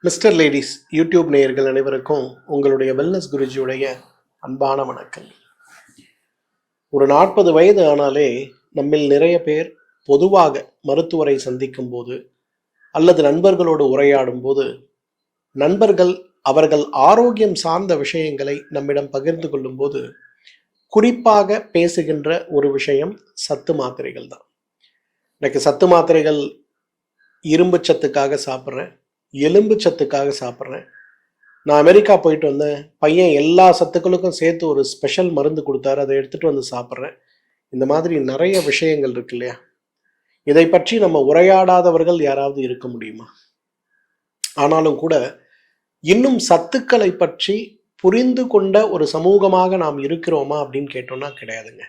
Mister ladies YouTube நேயர்கள் அனைவருக்கும் உங்களுடைய வெல்னஸ் குருஜியுடைய அன்பான வணக்கம். ஒரு 40 வயது ஆனாலே நம்மில் நிறைய பேர் பொதுவாக மருத்துவரை சந்திக்கும் போது அல்லது நண்பர்களோடு உரையாடும் போது நண்பர்கள் அவர்கள் ஆரோக்கியம் சார்ந்த விஷயங்களை நம்மிடம் பகிர்ந்து கொள்ளும் போது குறிப்பாக பேசுகின்ற ஒரு விஷயம் சத்து மாத்திரைகள் தான். எனக்கு சத்து மாத்திரைகள் இரும்பு சத்துக்காக சாப்பிட்றேன், எலும்பு சத்துக்காக சாப்பிட்றேன். நான் அமெரிக்கா போயிட்டு வந்தேன், பையன் எல்லா சத்துக்களுக்கும் சேர்த்து ஒரு ஸ்பெஷல் மருந்து கொடுத்தாரு, அதை எடுத்துகிட்டு வந்து சாப்பிட்றேன். இந்த மாதிரி நிறைய விஷயங்கள் இருக்கு இல்லையா? இதை பற்றி நம்ம உரையாடாதவர்கள் யாராவது இருக்க முடியுமா? ஆனாலும் கூட இன்னும் சத்துக்களை பற்றி புரிந்து கொண்ட ஒரு சமூகமாக நாம் இருக்கிறோமா அப்படின்னு கேட்டோம்னா கிடையாதுங்க.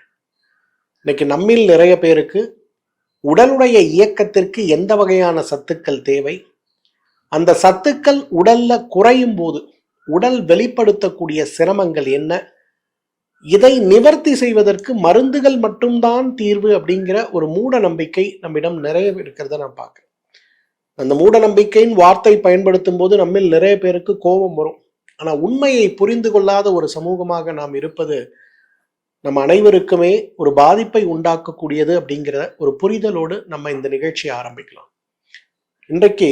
இன்னைக்கு நம்மில் நிறைய பேருக்கு உடலுடைய இயக்கத்திற்கு எந்த வகையான சத்துக்கள் தேவை, அந்த சத்துக்கள் உடல்ல குறையும் போது உடல் வெளிப்படுத்தக்கூடிய சிரமங்கள் என்ன, இதை நிவர்த்தி செய்வதற்கு மருந்துகள் மட்டும்தான் தீர்வு அப்படிங்கிற ஒரு மூட நம்பிக்கை நம்மிடம் நிறைய இருக்கிறத நான் பார்க்கிறேன். அந்த மூட நம்பிக்கையின் வார்த்தை பயன்படுத்தும் போது நம்மில் நிறைய பேருக்கு கோபம் வரும். ஆனா உண்மையை புரிந்து கொள்ளாத ஒரு சமூகமாக நாம் இருப்பது நம்ம அனைவருக்குமே ஒரு பாதிப்பை உண்டாக்கக்கூடியது அப்படிங்கிற ஒரு புரிதலோடு நம்ம இந்த நிகழ்ச்சியை ஆரம்பிக்கலாம். இன்றைக்கு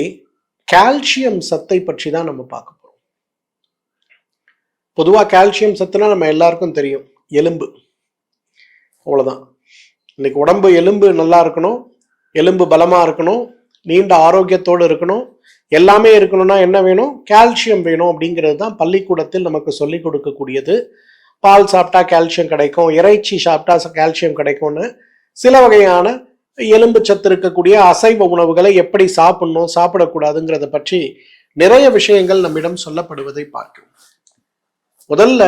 கால்சியம் சத்தை பற்றி தான் நம்ம பார்க்க போறோம். பொதுவாக கால்சியம் சத்துனா நம்ம எல்லாருக்கும் தெரியும், எலும்பு, அவ்வளவுதான். இன்னைக்கு உடம்பு எலும்பு நல்லா இருக்கணும், எலும்பு பலமா இருக்கணும், நீண்ட ஆரோக்கியத்தோடு இருக்கணும், எல்லாமே இருக்கணும்னா என்ன வேணும்? கால்சியம் வேணும் அப்படிங்கிறது தான் பள்ளிக்கூடத்தில் நமக்கு சொல்லிக் கொடுக்கக்கூடியது. பால் சாப்பிட்டா கால்சியம் கிடைக்கும், இறைச்சி சாப்பிட்டா கால்சியம் கிடைக்கும்னு சில வகையான எலும்பு சத்து இருக்கக்கூடிய அசைவ உணவுகளை எப்படி சாப்பிடணும் சாப்பிடக்கூடாதுங்கிறத பற்றி நிறைய விஷயங்கள் நம்மிடம் சொல்லப்படுவதை பார்க்கிறோம். முதல்ல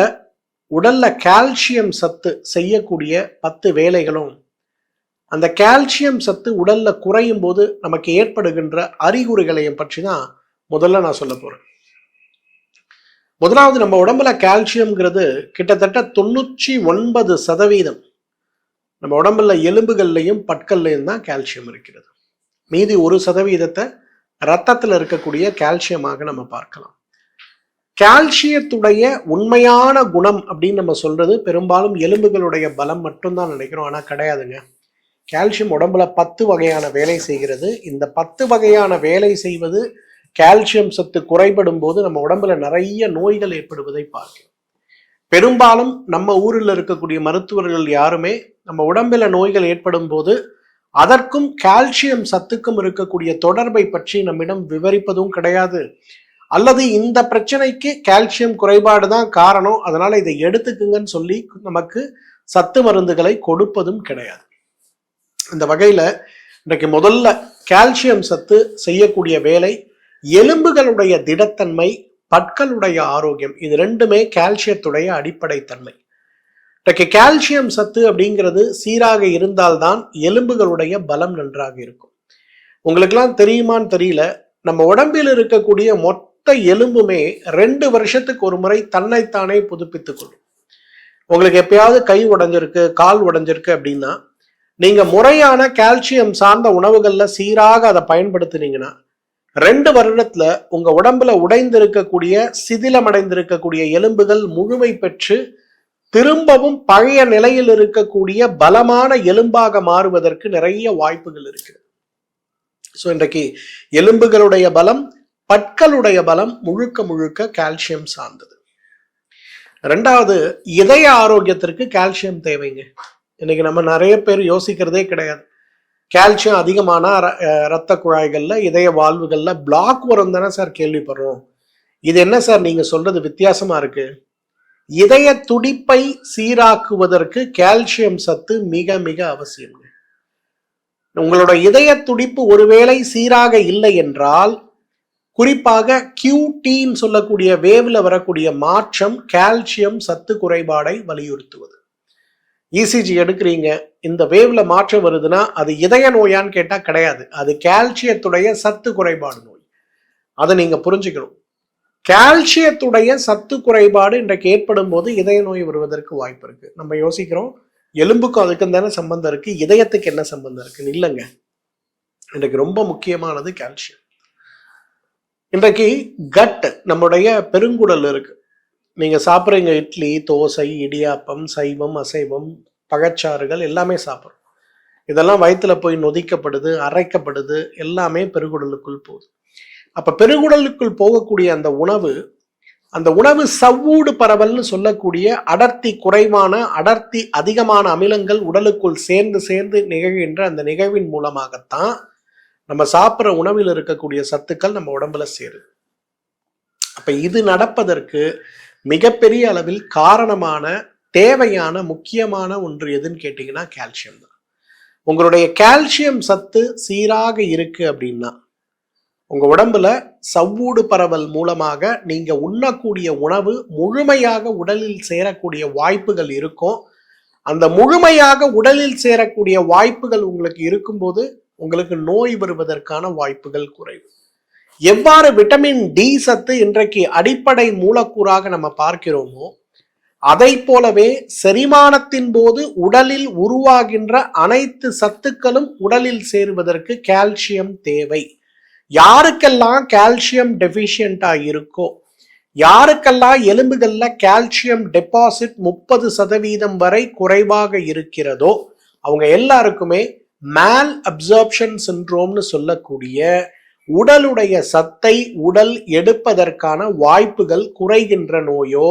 உடல்ல கால்சியம் சத்து செய்யக்கூடிய 10 வேலைகளும் அந்த கால்சியம் சத்து உடல்ல குறையும் போது நமக்கு ஏற்படுகின்ற அறிகுறிகளையும் பற்றி தான் முதல்ல நான் சொல்ல போறேன். முதலாவது, நம்ம உடம்புல கால்சியம்ங்கிறது கிட்டத்தட்ட 99% நம்ம உடம்புல எலும்புகள்லையும் பற்கள்லையும் தான் கால்சியம் இருக்கிறது. மீதி 1% ரத்தத்தில் இருக்கக்கூடிய கால்சியமாக நம்ம பார்க்கலாம். கால்சியத்துடைய உண்மையான குணம் அப்படின்னு நம்ம சொல்றது பெரும்பாலும் எலும்புகளுடைய பலம் மட்டும்தான் நினைக்கிறோம். ஆனா கிடையாதுங்க. கால்சியம் உடம்புல 10 வகையான வேலை செய்கிறது. இந்த 10 வகையான வேலை செய்வது கால்சியம் சத்து குறைபடும் போது நம்ம உடம்புல நிறைய நோய்கள் ஏற்படுவதை பார்க்கிறோம். பெரும்பாலும் நம்ம ஊரில் இருக்கக்கூடிய மருத்துவர்கள் யாருமே நம்ம உடம்புல நோய்கள் ஏற்படும் போது அதற்கும் கால்சியம் சத்துக்கும் இருக்கக்கூடிய தொடர்பை பற்றி நம்மிடம் விவரிப்பதும் கிடையாது. அல்லது இந்த பிரச்சனைக்கு கால்சியம் குறைபாடு தான் காரணம், அதனால இதை எடுத்துக்குங்கன்னு சொல்லி நமக்கு சத்து மருந்துகளை கொடுப்பதும் கிடையாது. இந்த வகையில இன்றைக்கு முதல்ல கால்சியம் சத்து செய்யக்கூடிய வேலை எலும்புகளுடைய திடத்தன்மை, பற்களுடைய ஆரோக்கியம். இது ரெண்டுமே கால்சியத்துடைய அடிப்படை தன்மை. இன்றைக்கு கால்சியம் சத்து அப்படிங்கிறது சீராக இருந்தால்தான் எலும்புகளுடைய பலம் நன்றாக இருக்கும். உங்களுக்கெல்லாம் தெரியுமான்னு தெரியல, நம்ம உடம்பில் இருக்கக்கூடிய மொத்த எலும்புமே 2 வருஷத்துக்கு ஒரு முறை தன்னைத்தானே புதுப்பித்துக் கொள்ளும். உங்களுக்கு எப்பயாவது கை உடைஞ்சிருக்கு, கால் உடைஞ்சிருக்கு அப்படின்னா நீங்க முறையான கால்சியம் சார்ந்த உணவுகள்ல சீராக அதை பயன்படுத்தினீங்கன்னா 2 வருடத்துல உங்க உடம்புல உடைந்திருக்கக்கூடிய சிதிலமடைந்திருக்கக்கூடிய எலும்புகள் முழுமை பெற்று திரும்பவும் பழைய நிலையில் இருக்கக்கூடிய பலமான எலும்பாக மாறுவதற்கு நிறைய வாய்ப்புகள் இருக்கு. ஸோ இன்றைக்கு எலும்புகளுடைய பலம், பற்களுடைய பலம் முழுக்க முழுக்க கால்சியம் சார்ந்தது. 2வது, இதய ஆரோக்கியத்திற்கு கால்சியம் தேவைங்க. இன்னைக்கு நம்ம நிறைய பேர் யோசிக்கிறதே கிடையாது. கால்சியம் அதிகமான இரத்த குழாய்கள்ல, இதய வால்வுகள்ல பிளாக் வரும் தானே சார் கேள்விப்படுறோம். இது என்ன சார் நீங்க சொல்றது வித்தியாசமா இருக்கு? இதய துடிப்பை சீராக்குவதற்கு கால்சியம் சத்து மிக மிக அவசியம். உங்களோட இதய துடிப்பு ஒருவேளை சீராக இல்லை என்றால், குறிப்பாக QTன்னு சொல்லக்கூடிய வேவ்ல வரக்கூடிய மாற்றம் கால்சியம் சத்து குறைபாடை வலியுறுத்துவது. இசிஜி எடுக்கிறீங்க, இந்த வேவ்ல மாற்றம் வருதுன்னா அது இதய நோயான்னு கேட்டா கிடையாது, அது கால்சியத்துடைய சத்து குறைபாடு நோய். அதை நீங்க புரிஞ்சுக்கணும். கால்சியத்துடைய சத்து குறைபாடு இன்றைக்கு ஏற்படும் போது இதய நோய் வருவதற்கு வாய்ப்பு இருக்கு. நம்ம யோசிக்கிறோம் எலும்புக்கும் அதுக்கும் தானே சம்பந்தம் இருக்கு, இதயத்துக்கு என்ன சம்பந்தம் இருக்குன்னு. இல்லைங்க, இன்றைக்கு ரொம்ப முக்கியமானது கால்சியம். இன்றைக்கு கட் நம்முடைய பெருங்குடல் இருக்கு. நீங்க சாப்பிட்றீங்க இட்லி, தோசை, இடியாப்பம், சைவம், அசைவம், பழச்சாறுகள் எல்லாமே சாப்பிட்றோம். இதெல்லாம் வயிற்றுல போய் நொதிக்கப்படுது, அரைக்கப்படுது, எல்லாமே பெருங்குடலுக்குள் போகுது. அப்ப பெருங்குடலுக்குள் போகக்கூடிய அந்த உணவு சவ்வூடு பரவல்னு சொல்லக்கூடிய அடர்த்தி குறைவான, அடர்த்தி அதிகமான அமிலங்கள் உடலுக்குள் சேர்ந்து சேர்ந்து நிகழ்கின்ற அந்த நிகழ்வின் மூலமாகத்தான் நம்ம சாப்பிட்ற உணவில் இருக்கக்கூடிய சத்துக்கள் நம்ம உடம்புல சேருது. அப்ப இது நடப்பதற்கு மிகப்பெரிய அளவில் காரணமான தேவையான முக்கியமான ஒன்று எதுன்னு கேட்டீங்கன்னா கால்சியம் தான். உங்களுடைய கால்சியம் சத்து சீராக இருக்கு அப்படின்னா உங்க உடம்புல சவ்வூடு பரவல் மூலமாக நீங்க உண்ணக்கூடிய உணவு முழுமையாக உடலில் சேரக்கூடிய வாய்ப்புகள் இருக்கும். அந்த முழுமையாக உடலில் சேரக்கூடிய வாய்ப்புகள் உங்களுக்கு இருக்கும்போது உங்களுக்கு நோய் வருவதற்கான வாய்ப்புகள் குறைவு. எவ்வாறு விட்டமின் டி சத்து இன்றைக்கு அடிப்படை மூலக்கூறாக நம்ம பார்க்கிறோமோ அதை போலவே செரிமானத்தின் போது உடலில் உருவாகின்ற அனைத்து சத்துக்களும் உடலில் சேருவதற்கு கால்சியம் தேவை. யாருக்கெல்லாம் கால்சியம் டெபிஷியண்டா இருக்கோ, யாருக்கெல்லாம் எலும்புகள்ல கால்சியம் டெபாசிட் 30% வரை குறைவாக இருக்கிறதோ அவங்க எல்லாருக்குமே மேல் அப்சார்ப்ஷன் சிண்ட்ரோம்னு சொல்லக்கூடிய உடலுடைய சத்தை உடல் எடுப்பதற்கான வாய்ப்புகள் குறைகின்ற நோயோ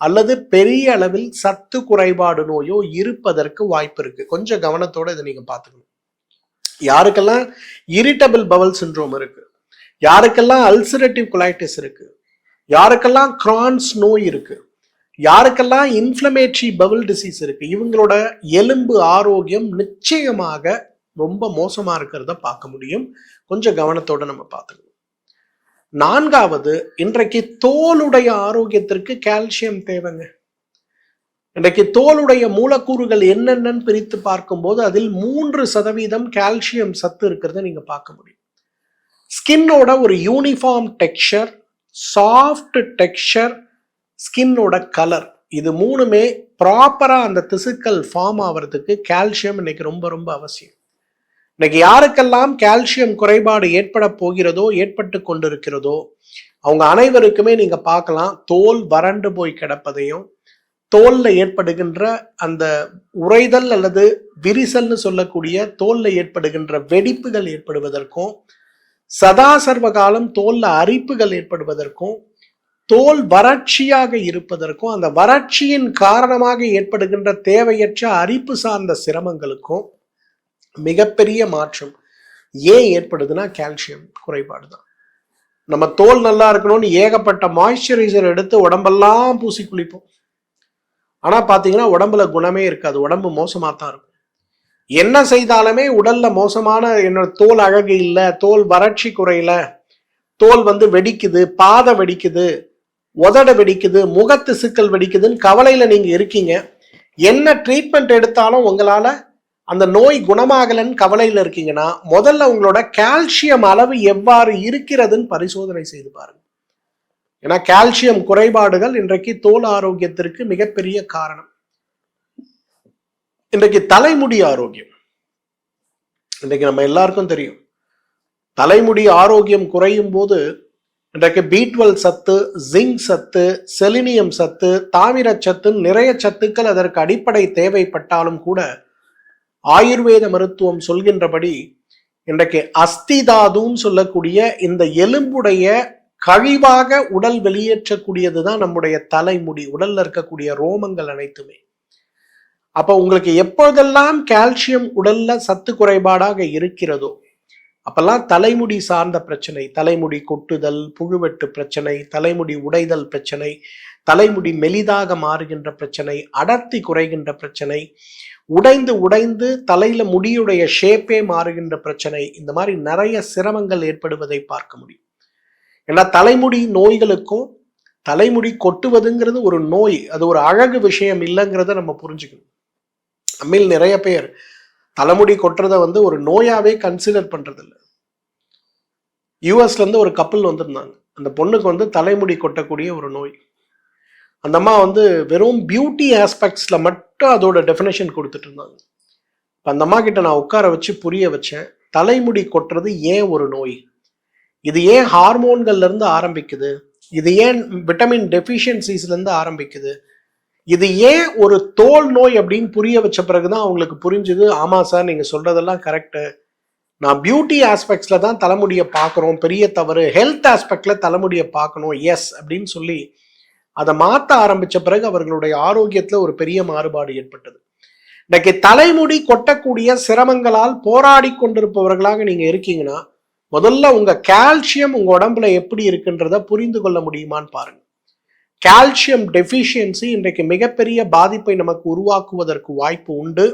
அல்லது பெரிய அளவில் சத்து குறைபாடு நோயோ இருப்பதற்கு வாய்ப்பு இருக்கு. கொஞ்சம் கவனத்தோட இதை நீங்க பார்த்துக்கணும். யாருக்கெல்லாம் இரிட்டபிள் பவல் சிண்ட்ரோம் இருக்கு, யாருக்கெல்லாம் அல்சரேட்டிவ் கொலைட்டிஸ் இருக்கு, யாருக்கெல்லாம் கிரான்ஸ் நோய் இருக்கு, யாருக்கெல்லாம் இன்ஃப்ளமேட்டரி பவல் டிசீஸ் இருக்கு, இவங்களோட எலும்பு ஆரோக்கியம் நிச்சயமாக ரொம்ப மோசமா இருக்கிறத பார்க்க முடியும். கொஞ்சம் கவனத்தோட நம்ம பார்த்துக்கணும். நான்காவது, இன்றைக்கு தோலுடைய ஆரோக்கியத்திற்கு கால்சியம் தேவைங்க. இன்றைக்கு தோலுடைய மூலக்கூறுகள் என்னென்னு பிரித்து பார்க்கும்போது அதில் 3% கால்சியம் சத்து இருக்கிறத நீங்க பார்க்க முடியும். ஸ்கின்னோட ஒரு யூனிஃபார்ம் டெக்ஸ்சர், சாஃப்ட் டெக்ஸ்சர், ஸ்கின்னோட கலர், இது மூணுமே ப்ராப்பரா அந்த திசுக்கள் ஃபார்ம் ஆகிறதுக்கு கால்சியம் இன்னைக்கு ரொம்ப ரொம்ப அவசியம். இன்னைக்கு யாருக்கெல்லாம் கால்சியம் குறைபாடு ஏற்பட போகிறதோ, ஏற்பட்டு கொண்டிருக்கிறதோ அவங்க அனைவருக்குமே நீங்க பார்க்கலாம் தோல் வறண்டு போய் கிடப்பதையும், தோல்ல ஏற்படுகின்ற அந்த உறைதல் அல்லது விரிசல்னு சொல்லக்கூடிய தோல்ல ஏற்படுகின்ற வெடிப்புகள் ஏற்படுவதற்கும், சதா சர்வ காலம் தோல்ல அரிப்புகள் ஏற்படுவதற்கும், தோல் வறட்சியாக இருப்பதற்கும், அந்த வறட்சியின் காரணமாக ஏற்படுகின்ற தேவையற்ற அரிப்பு சார்ந்த சிரமங்களுக்கும் மிகப்பெரிய மாற்றம் ஏன் ஏற்படுதுன்னா கால்சியம் குறைபாடு தான். நம்ம தோல் நல்லா இருக்கணும்னு ஏகப்பட்ட மாய்ஸ்சரைசர் எடுத்து உடம்பெல்லாம் பூசி குளிப்போம். ஆனா பாத்தீங்கன்னா உடம்புல குணமே இருக்காது, உடம்பு மோசமா தான் இருக்கும். என்ன செய்தாலுமே உடல்ல மோசமான என்னோட தோல் அழகு இல்லை, தோல் வறட்சி குறையல, தோல் வெடிக்குது, பாதை வெடிக்குது, உதட வெடிக்குது, முகத்திசுக்கள் வெடிக்குதுன்னு கவலையில நீங்க இருக்கீங்க. என்ன ட்ரீட்மெண்ட் எடுத்தாலும் உங்களால அந்த நோய் குணமாகலன்னு கவலையில இருக்கீங்கன்னா முதல்ல உங்களோட கால்சியம் அளவு எவ்வாறு இருக்கிறதுன்னு பரிசோதனை செய்து பாருங்க. ஏன்னா கால்சியம் குறைபாடுகள் இன்றைக்கு தோல் ஆரோக்கியத்திற்கு மிகப்பெரிய காரணம். இன்றைக்கு தலைமுடி ஆரோக்கியம், இன்றைக்கு நம்ம எல்லாருக்கும் தெரியும் தலைமுடி ஆரோக்கியம் குறையும் போது இன்றைக்கு B12 சத்து, ஜிங்க் சத்து, செலினியம் சத்து, தாமிர சத்து, நிறைய சத்துக்கள் அதற்கு அடிப்படை தேவைப்பட்டாலும் கூட ஆயுர்வேத மருத்துவம் சொல்கின்றபடி இன்றைக்கு அஸ்திதாதுன்னு சொல்லக்கூடிய இந்த எலும்புடைய கழிவாக உடல் வெளியேற்றக்கூடியதுதான் நம்முடைய தலைமுடி, உடல்ல இருக்கக்கூடிய ரோமங்கள் அனைத்துமே. அப்ப உங்களுக்கு எப்பொழுதெல்லாம் கால்சியம் உடல்ல சத்து குறைபாடாக இருக்கிறதோ அப்பெல்லாம் தலைமுடி சார்ந்த பிரச்சனை, தலைமுடி கொட்டுதல், புழுவெட்டு பிரச்சனை, தலைமுடி உடைதல் பிரச்சனை, தலைமுடி மெலிதாக மாறுகின்ற பிரச்சனை, அடர்த்தி குறைகின்ற பிரச்சனை, உடைந்து உடைந்து தலையில முடியுடைய ஷேப்பே மாறுகின்ற பிரச்சனை, இந்த மாதிரி நிறைய சிரமங்கள் ஏற்படுவதை பார்க்க முடியும். ஏன்னா தலைமுடி நோய்களுக்கும் தலைமுடி கொட்டுவதுங்கிறது ஒரு நோய், அது ஒரு அழகு விஷயம் இல்லைங்கிறத நம்ம புரிஞ்சுக்கணும். நம்மில் நிறைய பேர் தலைமுடி கொட்டுறத ஒரு நோயாவே கன்சிடர் பண்றது இல்லை. யூஎஸ்ல இருந்து ஒரு கப்பல் வந்திருந்தாங்க, அந்த பொண்ணுக்கு தலைமுடி கொட்டக்கூடிய ஒரு நோய். அந்த அம்மா வெறும் பியூட்டி ஆஸ்பெக்ட்ஸ்ல மட்டும் அதோட டெஃபினேஷன் கொடுத்துட்டு இருந்தாங்க. அந்த அம்மா கிட்ட நான் உட்கார வச்சு புரிய வச்சேன், தலைமுடி கொட்டுறது ஏன் ஒரு நோய், இது ஏன் ஹார்மோன்கள்ல இருந்து ஆரம்பிக்குது, இது ஏன் விட்டமின் டெஃபிஷியன்சிஸ்ல இருந்து ஆரம்பிக்குது, இது ஏன் ஒரு தோல் நோய் அப்படின்னு புரிய வச்ச பிறகுதான் அவங்களுக்கு புரிஞ்சுது, ஆமா சார் நீங்க சொல்றதெல்லாம் கரெக்டு, நான் பியூட்டி ஆஸ்பெக்ட்ஸ்ல தான் தலைமுடியை பார்க்குறோம், பெரிய தவறு, ஹெல்த் ஆஸ்பெக்ட்ல தலைமுடியை பார்க்கணும் எஸ் அப்படின்னு சொல்லி அதை மாற்ற ஆரம்பிச்ச பிறகு அவர்களுடைய ஆரோக்கியத்துல ஒரு பெரிய மாறுபாடு ஏற்பட்டது. இன்னைக்கு தலைமுடி கொட்டக்கூடிய சிரமங்களால் போராடி கொண்டிருப்பவர்களாக நீங்க இருக்கீங்கன்னா முதல்ல உங்க கால்சியம் உங்க உடம்புல எப்படி இருக்குன்றத புரிந்து கொள்ள முடியுமான்னு பாருங்க. கால்சியம் டெஃபிஷியன்சி இன்றைக்கு மிகப்பெரிய பாதிப்பை நமக்கு உருவாக்குவதற்கு வாய்ப்பு உண்டு.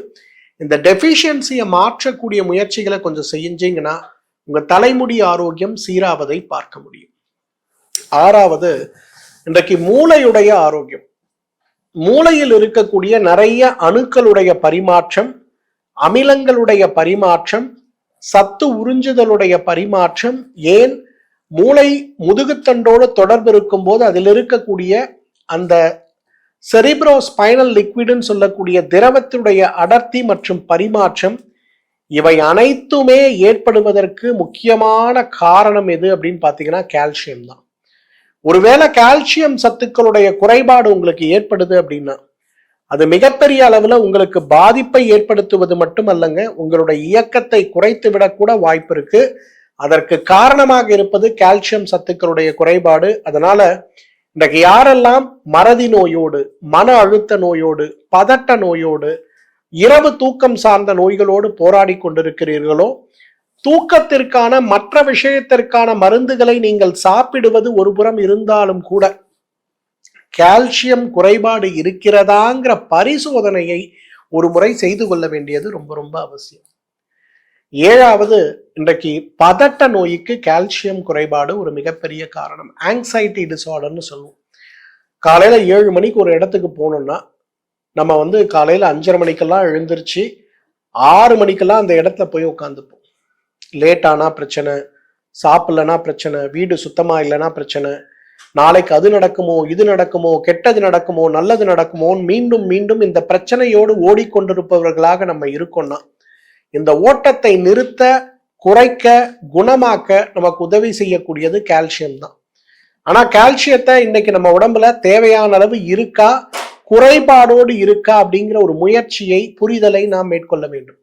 இந்த டெஃபிஷியன்சியை மாற்றக்கூடிய முயற்சிகளை கொஞ்சம் செஞ்சீங்கன்னா உங்க தலைமுடி ஆரோக்கியம் சீராவதை பார்க்க முடியும். ஆறாவது, இன்றைக்கு மூளையுடைய ஆரோக்கியம். மூளையில் இருக்கக்கூடிய நிறைய அணுக்களுடைய பரிமாற்றம், அமிலங்களுடைய பரிமாற்றம், சத்து உறிஞ்சுதலுடைய பரிமாற்றம், ஏன் மூளை முதுகுத்தண்டோடு தொடர்பு இருக்கும் போது அதில் இருக்கக்கூடிய அந்த செரிப்ரோஸ்பைனல் லிக்விட்னு சொல்லக்கூடிய திரவத்துடைய அடர்த்தி மற்றும் பரிமாற்றம், இவை அனைத்துமே ஏற்படுவதற்கு முக்கியமான காரணம் எது அப்படின்னு பார்த்தீங்கன்னா கால்சியம் தான். ஒருவேளை கால்சியம் சத்துக்களுடைய குறைபாடு உங்களுக்கு ஏற்படுது அப்படின்னா அது மிகப்பெரிய அளவுல உங்களுக்கு பாதிப்பை ஏற்படுத்துவது மட்டுமல்லங்க, உங்களுடைய இயக்கத்தை குறைத்து விடக்கூட வாய்ப்பு இருக்கு. அதற்கு காரணமாக இருப்பது கால்சியம் சத்துக்களுடைய குறைபாடு. அதனால இன்றைக்கு யாரெல்லாம் மறதி நோயோடு, மன அழுத்த நோயோடு, பதட்ட நோயோடு, இரவு தூக்கம் சார்ந்த நோய்களோடு போராடி கொண்டிருக்கிறீர்களோ, தூக்கத்திற்கான மற்ற விஷயத்திற்கான மருந்துகளை நீங்கள் சாப்பிடுவது ஒரு புறம் இருந்தாலும் கூட கால்சியம் குறைபாடு இருக்கிறதாங்கிற பரிசோதனையை ஒரு முறை செய்து கொள்ள வேண்டியது ரொம்ப ரொம்ப அவசியம். ஏழாவது, இன்றைக்கு பதட்ட நோய்க்கு கால்சியம் குறைபாடு ஒரு மிகப்பெரிய காரணம். ஆங்ஸைட்டி டிசார்டர்னு சொல்லுவோம். காலையில 7 மணிக்கு ஒரு இடத்துக்கு போனோம்னா நம்ம காலையில 5:30 மணிக்கெல்லாம் எழுந்திருச்சு 6 மணிக்கெல்லாம் அந்த இடத்துல போய் உட்காந்துப்போம். லேட் ஆனா பிரச்சனை, சாப்பிடலன்னா பிரச்சனை, வீடு சுத்தமா இல்லைன்னா பிரச்சனை, நாளைக்கு அது நடக்குமோ, இது நடக்குமோ, கெட்டது நடக்குமோ, நல்லது நடக்குமோ, மீண்டும் மீண்டும் இந்த பிரச்சனையோடு ஓடிக்கொண்டிருப்பவர்களாக நம்ம இருக்கோம்னா இந்த ஓட்டத்தை நிறுத்த, குறைக்க, குணமாக்க நமக்கு உதவி செய்யக்கூடியது கால்சியம் தான். ஆனா கால்சியத்தை இன்னைக்கு நம்ம உடம்புல தேவையான அளவு இருக்கா, குறைபாடோடு இருக்கா அப்படிங்கிற ஒரு முயற்சியை, புரிதலை நாம் மேற்கொள்ள வேண்டும்.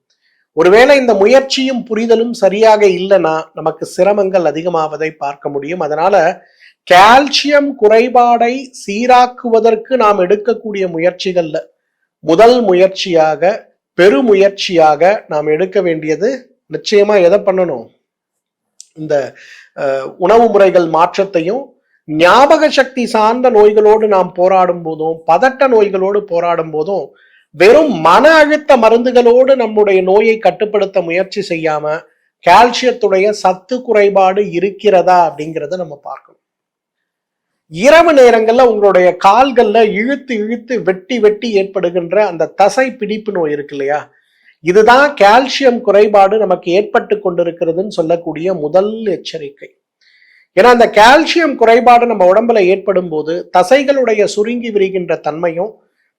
ஒருவேளை இந்த முயற்சியும் புரிதலும் சரியாக இல்லைன்னா நமக்கு சிரமங்கள் அதிகமாவதை பார்க்க முடியும். அதனால கால்சியம் குறைபாடை சீராக்குவதற்கு நாம் எடுக்கக்கூடிய முயற்சிகள்ல முதல் முயற்சியாக, பெருமுயற்சியாக நாம் எடுக்க வேண்டியது நிச்சயமா எதை பண்ணணும், இந்த உணவு முறைகள் மாற்றத்தையும், ஞாபக சக்தி சார்ந்த நோய்களோடு நாம் போராடும் போதும், பதட்ட நோய்களோடு போராடும் போதும் வெறும் மன அழுத்த மருந்துகளோடு நம்முடைய நோயை கட்டுப்படுத்த முயற்சி செய்யாம கால்சியத்துடைய சத்து குறைபாடு இருக்கிறதா அப்படிங்கிறத நம்ம பார்க்கணும். இரவு நேரங்கள்ல உங்களுடைய கால்கள்ல இழுத்து இழுத்து வெட்டி வெட்டி ஏற்படுகின்ற அந்த தசை பிடிப்பு நோய் இருக்கு இல்லையா, இதுதான் கால்சியம் குறைபாடு நமக்கு ஏற்பட்டு கொண்டிருக்கிறதுன்னு சொல்லக்கூடிய முதல் எச்சரிக்கை. ஏன்னா அந்த கால்சியம் குறைபாடு நம்ம உடம்புல ஏற்படும் போது தசைகளுடைய சுருங்கி விரிகின்ற தன்மையும்,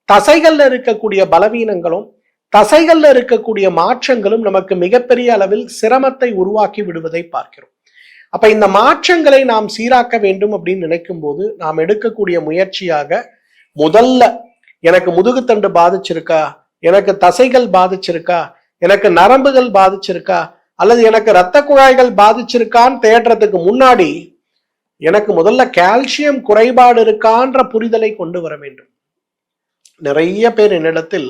தசைகள்ல இருக்கக்கூடிய பலவீனங்களும், தசைகள்ல இருக்கக்கூடிய மாற்றங்களும் நமக்கு மிகப்பெரிய அளவில் சிரமத்தை உருவாக்கி விடுவதை பார்க்கிறோம். அப்ப இந்த மாற்றங்களை நாம் சீராக்க வேண்டும் அப்படின்னு நினைக்கும் போது நாம் எடுக்கக்கூடிய முயற்சியாக முதல்ல எனக்கு முதுகுத்தண்டு பாதிச்சிருக்கா, எனக்கு தசைகள் பாதிச்சிருக்கா, எனக்கு நரம்புகள் பாதிச்சிருக்கா, அல்லது எனக்கு இரத்த குழாய்கள் பாதிச்சிருக்கான்னு தேடுறதுக்கு முன்னாடி எனக்கு முதல்ல கால்சியம் குறைபாடு இருக்கான்ற புரிதலை கொண்டு வர வேண்டும். நிறைய பேர் என்னிடத்தில்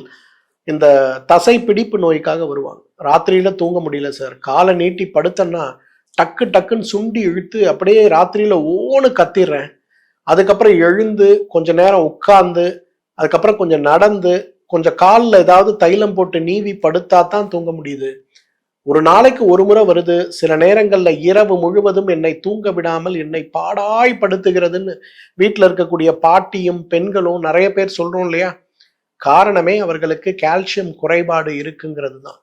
இந்த தசை பிடிப்பு நோய்க்காக வருவாங்க. ராத்திரியில தூங்க முடியல சார், காலை நீட்டி படுத்தன்னா டக்கு டக்குன்னு சுண்டி இழுத்து அப்படியே ராத்திரியில ஓன்னு கத்திடுறேன், அதுக்கப்புறம் எழுந்து கொஞ்ச நேரம் உட்கார்ந்து, அதுக்கப்புறம் கொஞ்சம் நடந்து, கொஞ்சம் காலில் ஏதாவது தைலம் போட்டு நீவி படுத்தா தான் தூங்க முடியுது. ஒரு நாளைக்கு ஒரு முறை வருது, சில நேரங்கள்ல இரவு முழுவதும் என்னை தூங்க விடாமல் என்னை பாடாய்படுத்துகிறதுன்னு வீட்டில் இருக்கக்கூடிய பாட்டியும் பெண்களும் நிறைய பேர் சொல்றோம் இல்லையா. காரணமே அவர்களுக்கு கால்சியம் குறைபாடு இருக்குங்கிறது தான்.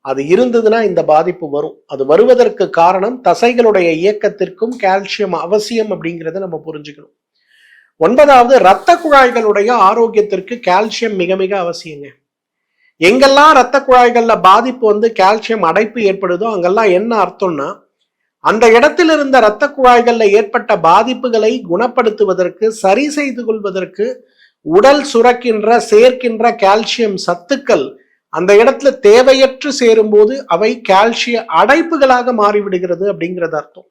அது இருந்ததுன்னா இந்த பாதிப்பு வரும். அது வருவதற்கு காரணம் தசைகளுடைய இயக்கத்திற்கும் கால்சியம் அவசியம் அப்படிங்கிறத நம்ம புரிஞ்சுக்கணும். 9வது, இரத்த குழாய்களுடைய ஆரோக்கியத்திற்கு கால்சியம் மிக மிக அவசியங்க. எங்கெல்லாம் இரத்த குழாய்கள்ல பாதிப்பு கால்சியம் அடைப்பு ஏற்படுதோ அங்கெல்லாம் என்ன அர்த்தம்னா அந்த இடத்தில் இருந்த இரத்த குழாய்கள்ல ஏற்பட்ட பாதிப்புகளை குணப்படுத்துவதற்கு, சரி செய்து கொள்வதற்கு உடல் சுரக்கின்ற சேர்க்கின்ற கால்சியம் சத்துக்கள் அந்த இடத்துல தேவையற்று சேரும்போது அவை கால்சிய அடைப்புகளாக மாறிவிடுகிறது அப்படிங்கிறது அர்த்தம்.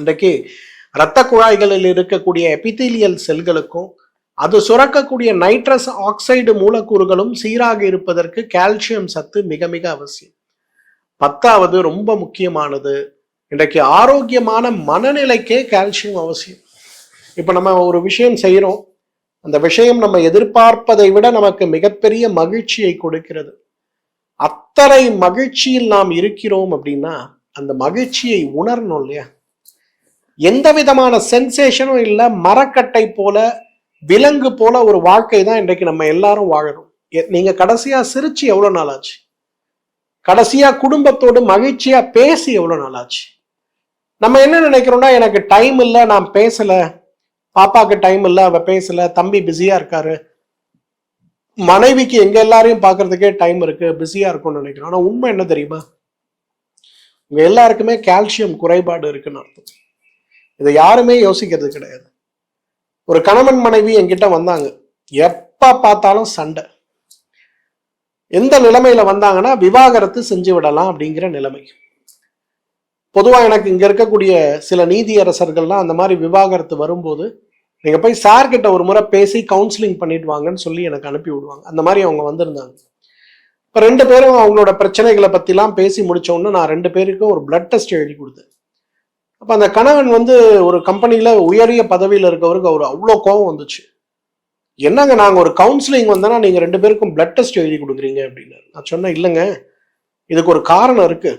இன்றைக்கு இரத்த குழாய்களில் இருக்கக்கூடிய எபிதீலியல் செல்களுக்கும் அது சுரக்கக்கூடிய நைட்ரஸ் ஆக்சைடு மூலக்கூறுகளும் சீராக இருப்பதற்கு கால்சியம் சத்து மிக மிக அவசியம். 10வது ரொம்ப முக்கியமானது, இன்றைக்கு ஆரோக்கியமான மனநிலைக்கே கால்சியம் அவசியம். இப்ப நம்ம ஒரு விஷயம் செய்யறோம், அந்த விஷயம் நம்ம எதிர்பார்ப்பதை விட நமக்கு மிகப்பெரிய மகிழ்ச்சியை கொடுக்கிறது. அத்தனை மகிழ்ச்சியில் நாம் இருக்கிறோம் அப்படின்னா அந்த மகிழ்ச்சியை உணரணும் இல்லையா? எந்த விதமான சென்சேஷனும் இல்லை, மரக்கட்டை போல விலங்கு போல ஒரு வாழ்க்கை தான் இன்றைக்கு நம்ம எல்லாரும் வாழறோம். நீங்க கடைசியா சிரிச்சு எவ்வளவு நாள் ஆச்சு? கடைசியா குடும்பத்தோடு மகிழ்ச்சியா பேசி எவ்வளவு நாள் ஆச்சு? நம்ம என்ன நினைக்கிறோம்னா, எனக்கு டைம் இல்லை, நான் பேசல, பாப்பாக்கு டைம் இல்லை, அவ பேசல, தம்பி பிஸியா இருக்காரு, மனைவிக்கு எங்க எல்லாரையும் பாக்குறதுக்கே டைம் இருக்கு, பிஸியா இருக்கும்னு நினைக்கிறோம். ஆனா உண்மை என்ன தெரியுமா? உங்க எல்லாருக்குமே கால்சியம் குறைபாடு இருக்குன்னு அர்த்தம். இதை யாருமே யோசிக்கிறது கிடையாது. ஒரு கணவன் மனைவி என்கிட்ட வந்தாங்க, எப்ப பார்த்தாலும் சண்டை. எந்த நிலைமையில வந்தாங்கன்னா, விவாகரத்து செஞ்சு விடலாம் அப்படிங்கிற நிலைமை. பொதுவா எனக்கு இங்க இருக்கக்கூடிய சில நீதியரசர்கள்லாம் அந்த மாதிரி விவாகரத்து வரும்போது, நீங்க போய் சார் கிட்ட ஒரு முறை பேசி கவுன்சிலிங் பண்ணிட்டு வாங்கன்னு சொல்லி எனக்கு அனுப்பி விடுவாங்க. அந்த மாதிரி அவங்க வந்திருந்தாங்க. இப்ப 2 பேரும் அவங்களோட பிரச்சனைகளை பத்திலாம் பேசி முடிச்ச உடனே நான் 2 பேருக்கும் ஒரு பிளட் டெஸ்ட் எழுதி கொடுத்தேன். அப்ப அந்த கணவன் ஒரு கம்பெனியில உயரிய பதவியில இருக்கவருக்கு அவர் அவ்வளோ கோபம் வந்துச்சு. என்னங்க, நாங்க ஒரு கவுன்சிலிங் வந்தோன்னா நீங்க 2 பேருக்கும் பிளட் டெஸ்ட் எழுதி கொடுக்குறீங்க அப்படின்னு. நான் சொன்னேன், இல்லைங்க, இதுக்கு ஒரு காரணம் இருக்கு.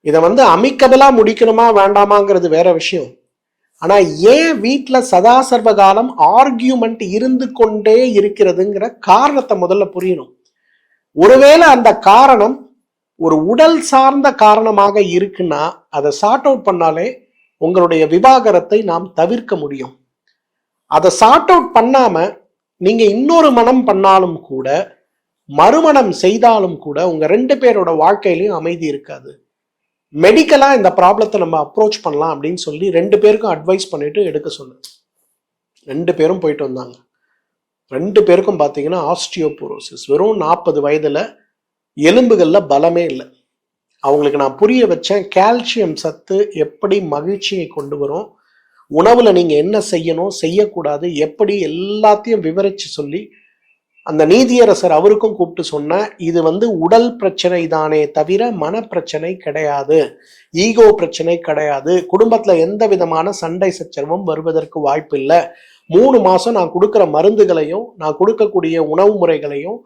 இதை அமிக்கபலா முடிக்கணுமா வேண்டாமாங்கிறது வேற விஷயம். ஆனா ஏன் வீட்டுல சதா சர்வ காலம் ஆர்கியூமெண்ட் இருந்து கொண்டே இருக்கிறதுங்கிற காரணத்தை முதல்ல புரியணும். ஒருவேளை அந்த காரணம் ஒரு உடல் சார்ந்த காரணமாக இருக்குன்னா அதை சார்ட் அவுட் பண்ணாலே உங்களுடைய விவாகரத்தை நாம் தவிர்க்க முடியும். அதை சார்ட் அவுட் பண்ணாம நீங்க இன்னொரு மனம் பண்ணாலும் கூட, மறுமணம் செய்தாலும் கூட, உங்க 2 பேரோட வாழ்க்கையிலையும் அமைதி இருக்காது. மெடிக்கலா இந்த ப்ராப்ளத்தை நம்ம அப்ரோச் பண்ணலாம் அப்படின்னு சொல்லி 2 பேருக்கும் அட்வைஸ் பண்ணிட்டு எடுக்க சொன்னேன். 2 பேரும் போயிட்டு வந்தாங்க. 2 பேருக்கும் பார்த்தீங்கன்னா ஆஸ்டியோபோரோசிஸ். வெறும் 40 வயதுல எலும்புகள்ல பலமே இல்லை. அவங்களுக்கு நான் புரிய வச்சேன், கால்சியம் சத்து எப்படி மகிழ்ச்சியை கொண்டு வரும், உணவுல நீங்க என்ன செய்யணும் செய்யக்கூடாது, எப்படி எல்லாத்தையும் விவரிச்சு சொல்லி அந்த நீதியரசர் அவருக்கும் கூப்பிட்டு சொன்ன, இது உடல் பிரச்சனை தானே தவிர மன பிரச்சனை கிடையாது, ஈகோ பிரச்சனை கிடையாது, குடும்பத்துல எந்த விதமான சண்டை சச்சரவும் வருவதற்கு வாய்ப்பு இல்லை. 3 மாசம் நான் கொடுக்குற மருந்துகளையும் நான் கொடுக்கக்கூடிய உணவு முறைகளையும்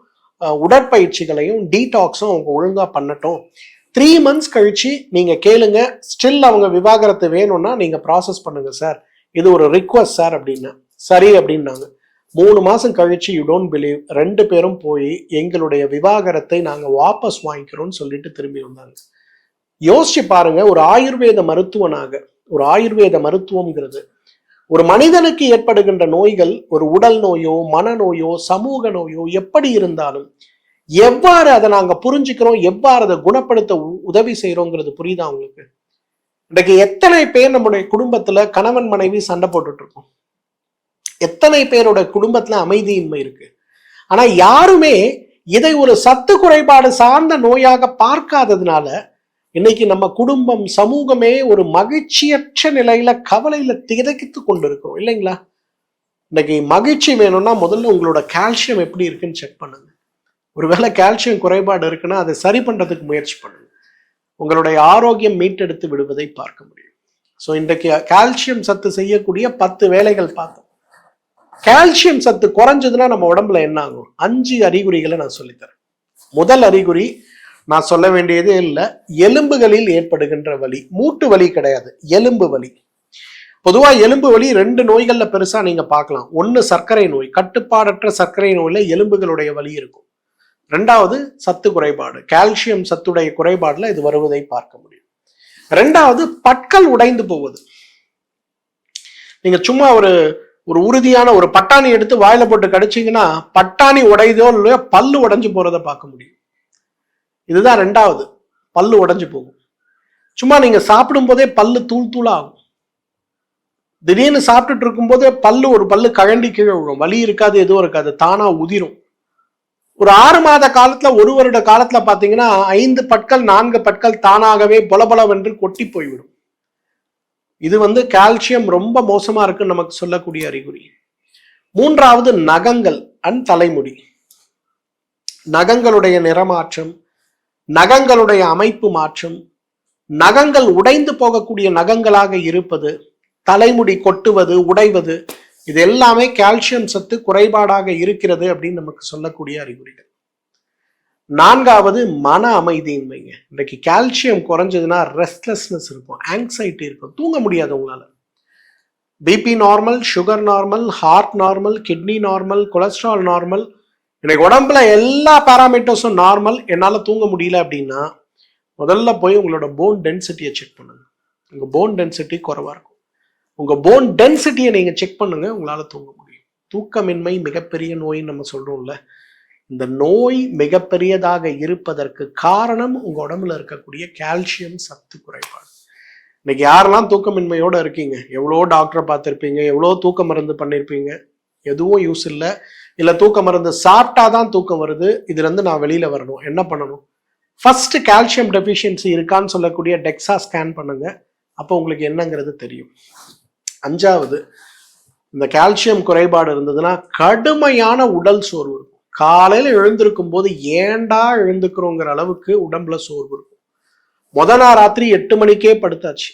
உடற்பயிற்சிகளையும் டீடாக்ஸும் அவங்க ஒழுங்கா பண்ணட்டும். 3 மந்த்ஸ் கழிச்சு நீங்க கேளுங்க, ஸ்டில் அவங்க விவாகரத்து வேணும்னா நீங்க ப்ராசஸ் பண்ணுங்க சார், இது ஒரு ரிக்வஸ்ட் சார் அப்படின்னு. சரி அப்படின்னாங்க. 3 மாசம் கழிச்சு, யூ டோன்ட் பிலீவ், 2 பேரும் போய் எங்களுடைய விவாகரத்தை நாங்க வாபஸ் வாங்கிக்கிறோம்னு சொல்லிட்டு திரும்பி வந்தாங்க. யோசிச்சு பாருங்க, ஒரு ஆயுர்வேத மருத்துவனாக, ஒரு ஆயுர்வேத மருத்துவம்ங்கிறது ஒரு மனிதனுக்கு ஏற்படுகின்ற நோய்கள், ஒரு உடல் நோயோ மனநோயோ சமூக நோயோ எப்படி இருந்தாலும் எவ்வாறு அதை நாங்க புரிஞ்சுக்கிறோம், எவ்வாறு அதை குணப்படுத்த உதவி செய்யறோங்கிறது புரியுதா உங்களுக்கு? இன்றைக்கு எத்தனை பேர் நம்முடைய குடும்பத்துல கணவன் மனைவி சண்டை போட்டுட்டு இருக்கோம், எத்தனை பேரோட குடும்பத்துல அமைதியின்மை இருக்கு. ஆனா யாருமே இதை ஒரு சத்து குறைபாடு சார்ந்த நோயாக பார்க்காததுனால இன்னைக்கு நம்ம குடும்பம் சமூகமே ஒரு மகிழ்ச்சியற்ற நிலையில கவலையில திகைத்து கொண்டிருக்கிறோம் இல்லைங்களா? இன்னைக்கு மகிழ்ச்சி வேணும்னா முதல்ல உங்களோட கால்சியம் எப்படி இருக்குன்னு செக் பண்ணுங்க. ஒருவேளை கால்சியம் குறைபாடு இருக்குன்னா அதை சரி பண்றதுக்கு முயற்சி பண்ணுங்க. உங்களுடைய ஆரோக்கியம் மீட்டெடுத்து விடுவதை பார்க்க முடியும். ஸோ இன்றைக்கு கால்சியம் சத்து செய்யக்கூடிய 10 வேலைகள் பார்த்தோம். கால்சியம் சத்து குறைஞ்சதுன்னா நம்ம உடம்புல என்ன ஆகும்? 5 அறிகுறிகளை நான் சொல்லித்தரேன். முதல் அறிகுறி நான் சொல்ல வேண்டியதே இல்லை, எலும்புகளில் ஏற்படுகின்ற வலி. மூட்டு வலி கிடையாது, எலும்பு வலி. பொதுவா எலும்பு வலி 2 நோய்கள்ல பெருசா நீங்க பார்க்கலாம். 1 சர்க்கரை நோய், கட்டுப்பாடற்ற சர்க்கரை நோயில எலும்புகளுடைய வலி இருக்கும். 2வது சத்து குறைபாடு, கால்சியம் சத்துடைய குறைபாடுல இது வருவதை பார்க்க முடியும். 2வது பற்கள் உடைந்து போவது. நீங்க சும்மா ஒரு உறுதியான ஒரு பட்டாணி எடுத்து வாயில போட்டு கடிச்சிங்கன்னா பட்டாணி உடையதோ இல்லையோ பல்லு உடைஞ்சு போறதை பார்க்க முடியும். இதுதான் 2வது, பல்லு உடைஞ்சு போகும். சும்மா நீங்க சாப்பிடும் போதே பல்லு தூள் தூளாகும். திடீர்னு சாப்பிட்டுட்டு இருக்கும் போதே ஒரு பல்லு கழண்டி கீழே விழும். வலி இருக்காது, எதுவும் இருக்காது, தானா உதிரும். ஒரு 6 மாத காலத்துல, 1 வருட காலத்துல பாத்தீங்கன்னா 5 பற்கள் 4 பற்கள் தானாகவே பொலபொலவென்று கொட்டி போய்விடும். இது கால்சியம் ரொம்ப மோசமா இருக்குன்னு நமக்கு சொல்லக்கூடிய அறிகுறி. 3வது நகங்கள் அண்ட் தலைமுடி. நகங்களுடைய நிறமாற்றம், நகங்களுடைய அமைப்பு மாற்றம், நகங்கள் உடைந்து போகக்கூடிய நகங்களாக இருப்பது, தலைமுடி கொட்டுவது, உடைவது, இது எல்லாமே கால்சியம் சத்து குறைபாடாக இருக்கிறது அப்படின்னு நமக்கு சொல்லக்கூடிய அறிகுறிகள். 4வது மன அமைதியின்மைங்க. இன்றைக்கு கால்சியம் குறைஞ்சதுன்னா ரெஸ்ட்லெஸ்னஸ் இருக்கும், ஆங்ஸைட்டி இருக்கும், தூங்க முடியாது உங்களால. BP normal, sugar normal, heart normal, kidney normal, cholesterol normal, இன்னைக்கு உடம்புல எல்லா பாராமீட்டர்ஸும் நார்மல், என்னால் தூங்க முடியல அப்படின்னா முதல்ல போய் உங்களோட போன் டென்சிட்டியை செக் பண்ணுங்க. உங்க போன் டென்சிட்டி குறைவா இருக்கும். உங்க போன் டென்சிட்டியை நீங்க செக் பண்ணுங்க, உங்களால தூங்க முடியும். தூக்கமின்மை மிகப்பெரிய நோயின்னு நம்ம சொல்றோம்ல, இந்த நோய் மிகப்பெரியதாக இருப்பதற்கு காரணம் உங்க உடம்புல இருக்கக்கூடிய கால்சியம் சத்து குறைபாடு. இன்னைக்கு யாரெல்லாம் தூக்கமின்மையோட இருக்கீங்க, எவ்வளோ டாக்டரை பார்த்துருப்பீங்க, எவ்வளோ தூக்க மருந்து பண்ணியிருப்பீங்க, எதுவும் யூஸ் இல்லை. இல்லை தூக்க மருந்து சாப்பிட்டாதான் தூக்கம் வருது, இதுல இருந்து நான் வெளியில வரணும், என்ன பண்ணணும்? ஃபர்ஸ்ட் கால்சியம் டெஃபிஷியன்சி இருக்கான்னு சொல்லக்கூடிய டெக்ஸா ஸ்கேன் பண்ணுங்க, அப்போ உங்களுக்கு என்னங்கிறது தெரியும். 5வது, இந்த கால்சியம் குறைபாடு இருந்ததுன்னா கடுமையான உடல் சோர்வு இருக்கும். காலையில எழுந்திருக்கும் போது ஏண்டா எழுந்துக்கிறோங்கிற அளவுக்கு உடம்புல சோர்வு இருக்கும். நாள் ராத்திரி 8 மணிக்கே படுத்தாச்சு,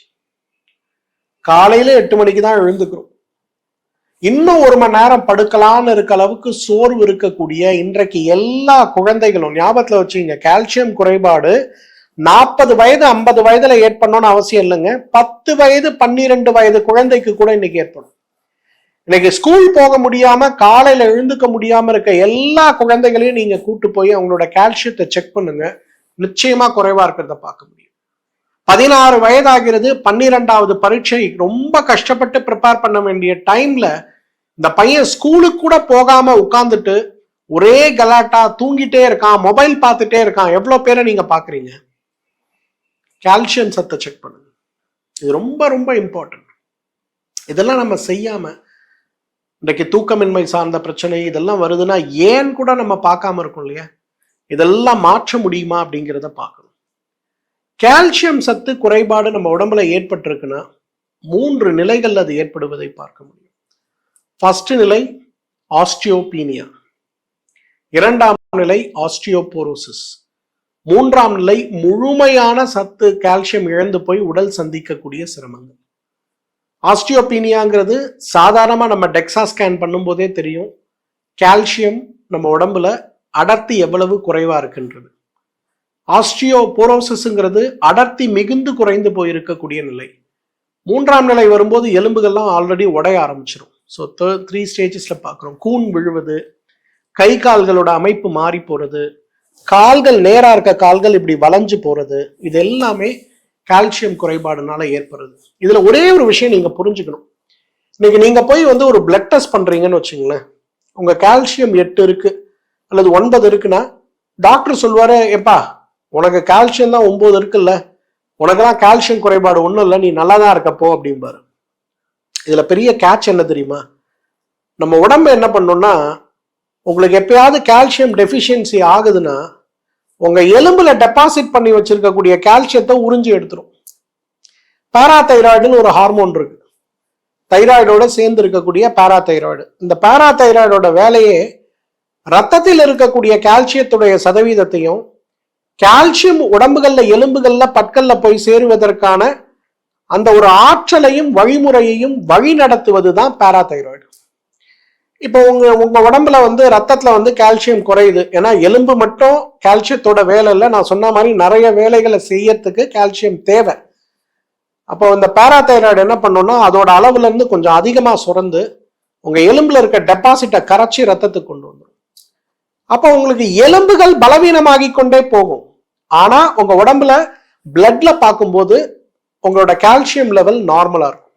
காலையில 8 மணிக்கு தான் எழுந்துக்கிறோம். இன்னும் 1 மணி நேரம் படுக்கலான்னு இருக்க அளவுக்கு சோர்வு இருக்கக்கூடிய இன்றைக்கு எல்லா குழந்தைகளும் ஞாபகத்துல வச்சுங்க, கால்சியம் குறைபாடு 40 வயது 50 வயதுல ஏற்படணும்னு அவசியம் இல்லைங்க. 10 வயது 12 வயது குழந்தைக்கு கூட இன்னைக்கு ஏற்படும். இன்னைக்கு ஸ்கூல் போக முடியாம, காலையில எழுந்துக்க முடியாம இருக்க எல்லா குழந்தைகளையும் நீங்க கூட்டு போய் அவங்களோட கால்சியத்தை செக் பண்ணுங்க, நிச்சயமா குறைவா இருக்கிறத பார்க்க முடியும். 16 வயதாகிறது, 12வது பரீட்சை, ரொம்ப கஷ்டப்பட்டு ப்ரிப்பேர் பண்ண வேண்டிய டைம்ல இந்த பையன் ஸ்கூலுக்கு கூட போகாம உட்கார்ந்துட்டு ஒரே கலாட்டா, தூங்கிட்டே இருக்கான், மொபைல் பார்த்துட்டே இருக்கான். எவ்வளவு பேரை நீங்க பாக்குறீங்க? கால்சியம் சத்தை செக் பண்ணுங்க, இது ரொம்ப ரொம்ப இம்பார்ட்டன்ட். இதெல்லாம் நம்ம செய்யாம இன்றைக்கு தூக்கமின்மை சார்ந்த பிரச்சனை இதெல்லாம் வருதுன்னா ஏன் கூட நம்ம பார்க்காம இருக்கோம் இல்லையா? இதெல்லாம் மாற்ற முடியுமா அப்படிங்கிறத பார்க்கணும். கால்சியம் சத்து குறைபாடு நம்ம உடம்புல ஏற்பட்டிருக்குன்னா 3 நிலைகள் அது ஏற்படுவதை பார்க்க முடியும். ஃபர்ஸ்ட் நிலை ஆஸ்டியோபீனியா, 2ஆம் நிலை ஆஸ்டியோபோரோசிஸ், 3ஆம் நிலை முழுமையான சத்து கால்சியம் இழந்து போய் உடல் சந்திக்கக்கூடிய சிரமங்கள். ஆஸ்டியோபீனியாங்கிறது சாதாரணமா நம்ம டெக்ஸா ஸ்கேன் பண்ணும் போதே தெரியும், கால்சியம் நம்ம உடம்புல அடர்த்தி எவ்வளவு குறைவா இருக்குன்றது. ஆஸ்டியோபோரோசிஸ்ங்கிறது அடர்த்தி மிகுந்து குறைந்து போயிருக்கக்கூடிய நிலை. 3ஆம் நிலை வரும்போது எலும்புகள்லாம் ஆல்ரெடி உடைய ஆரம்பிச்சிடும். ஸோ 3 ஸ்டேஜஸ்ல பார்க்குறோம். கூன் விழுவது, கை கால்களோட அமைப்பு மாறி போறது, கால்கள் நேரா இருக்க கால்கள் இப்படி வளைஞ்சு போறது, இது எல்லாமே கால்சியம் குறைபாடுனால ஏற்படுறது. இதுல ஒரே ஒரு விஷயம் நீங்க புரிஞ்சுக்கணும். இன்னைக்கு நீங்க போய் ஒரு பிளட் டெஸ்ட் பண்றீங்கன்னு வச்சுங்களேன், உங்க கால்சியம் 8 இருக்கு அல்லது 9 இருக்குன்னா டாக்டர் சொல்வாரு, எப்பா உனக்கு கால்சியம் தான் 9 இருக்குல்ல, உனக்கெல்லாம் கால்சியம் குறைபாடு ஒன்றும் இல்லை, நீ நல்லா தான் இருக்கப்போ அப்படிம்பாரு. இதுல பெரிய கேட்ச் என்ன தெரியுமா? நம்ம உடம்பு என்ன பண்ணோம்னா, உங்களுக்கு எப்பயாவது கால்சியம் டெஃபிஷியன்சி ஆகுதுன்னா உங்க எலும்புல டெபாசிட் பண்ணி வச்சிருக்கக்கூடிய கால்சியத்தை உறிஞ்சி எடுத்துரும். பாராதைராய்டுன்னு ஒரு ஹார்மோன் இருக்கு, தைராய்டோட சேர்ந்து இருக்கக்கூடிய பாராதைராய்டு. இந்த பாராதைராய்டோட வேலையே ரத்தத்தில் இருக்கக்கூடிய கால்சியத்துடைய சதவீதத்தையும், கால்சியம் உடம்புகள்ல எலும்புகள்ல பற்கள்ல போய் சேருவதற்கான அந்த ஒரு ஆற்றலையும் வழிமுறையையும் வழி நடத்துவதுதான் பாராதைராய்டு. இப்போ உங்க உடம்புல ரத்தத்துல கால்சியம் குறையுது, ஏன்னா எலும்பு மட்டும் கால்சியத்தோட வேலை இல்லை, நான் சொன்ன மாதிரி நிறைய வேலைகளை செய்யறதுக்கு கால்சியம் தேவை. அப்போ இந்த பாராதைராய்டு என்ன பண்ணோம்னா அதோட அளவுல இருந்து கொஞ்சம் அதிகமா சுரந்து உங்க எலும்புல இருக்க டெபாசிட்டை கரைச்சி ரத்தத்துக்கு கொண்டு வந்துடும். அப்போ உங்களுக்கு எலும்புகள் பலவீனமாகி கொண்டே போகும். ஆனா உங்க உடம்புல பிளட்ல பார்க்கும்போது உங்களோட கால்சியம் லெவல் நார்மலா இருக்கும்.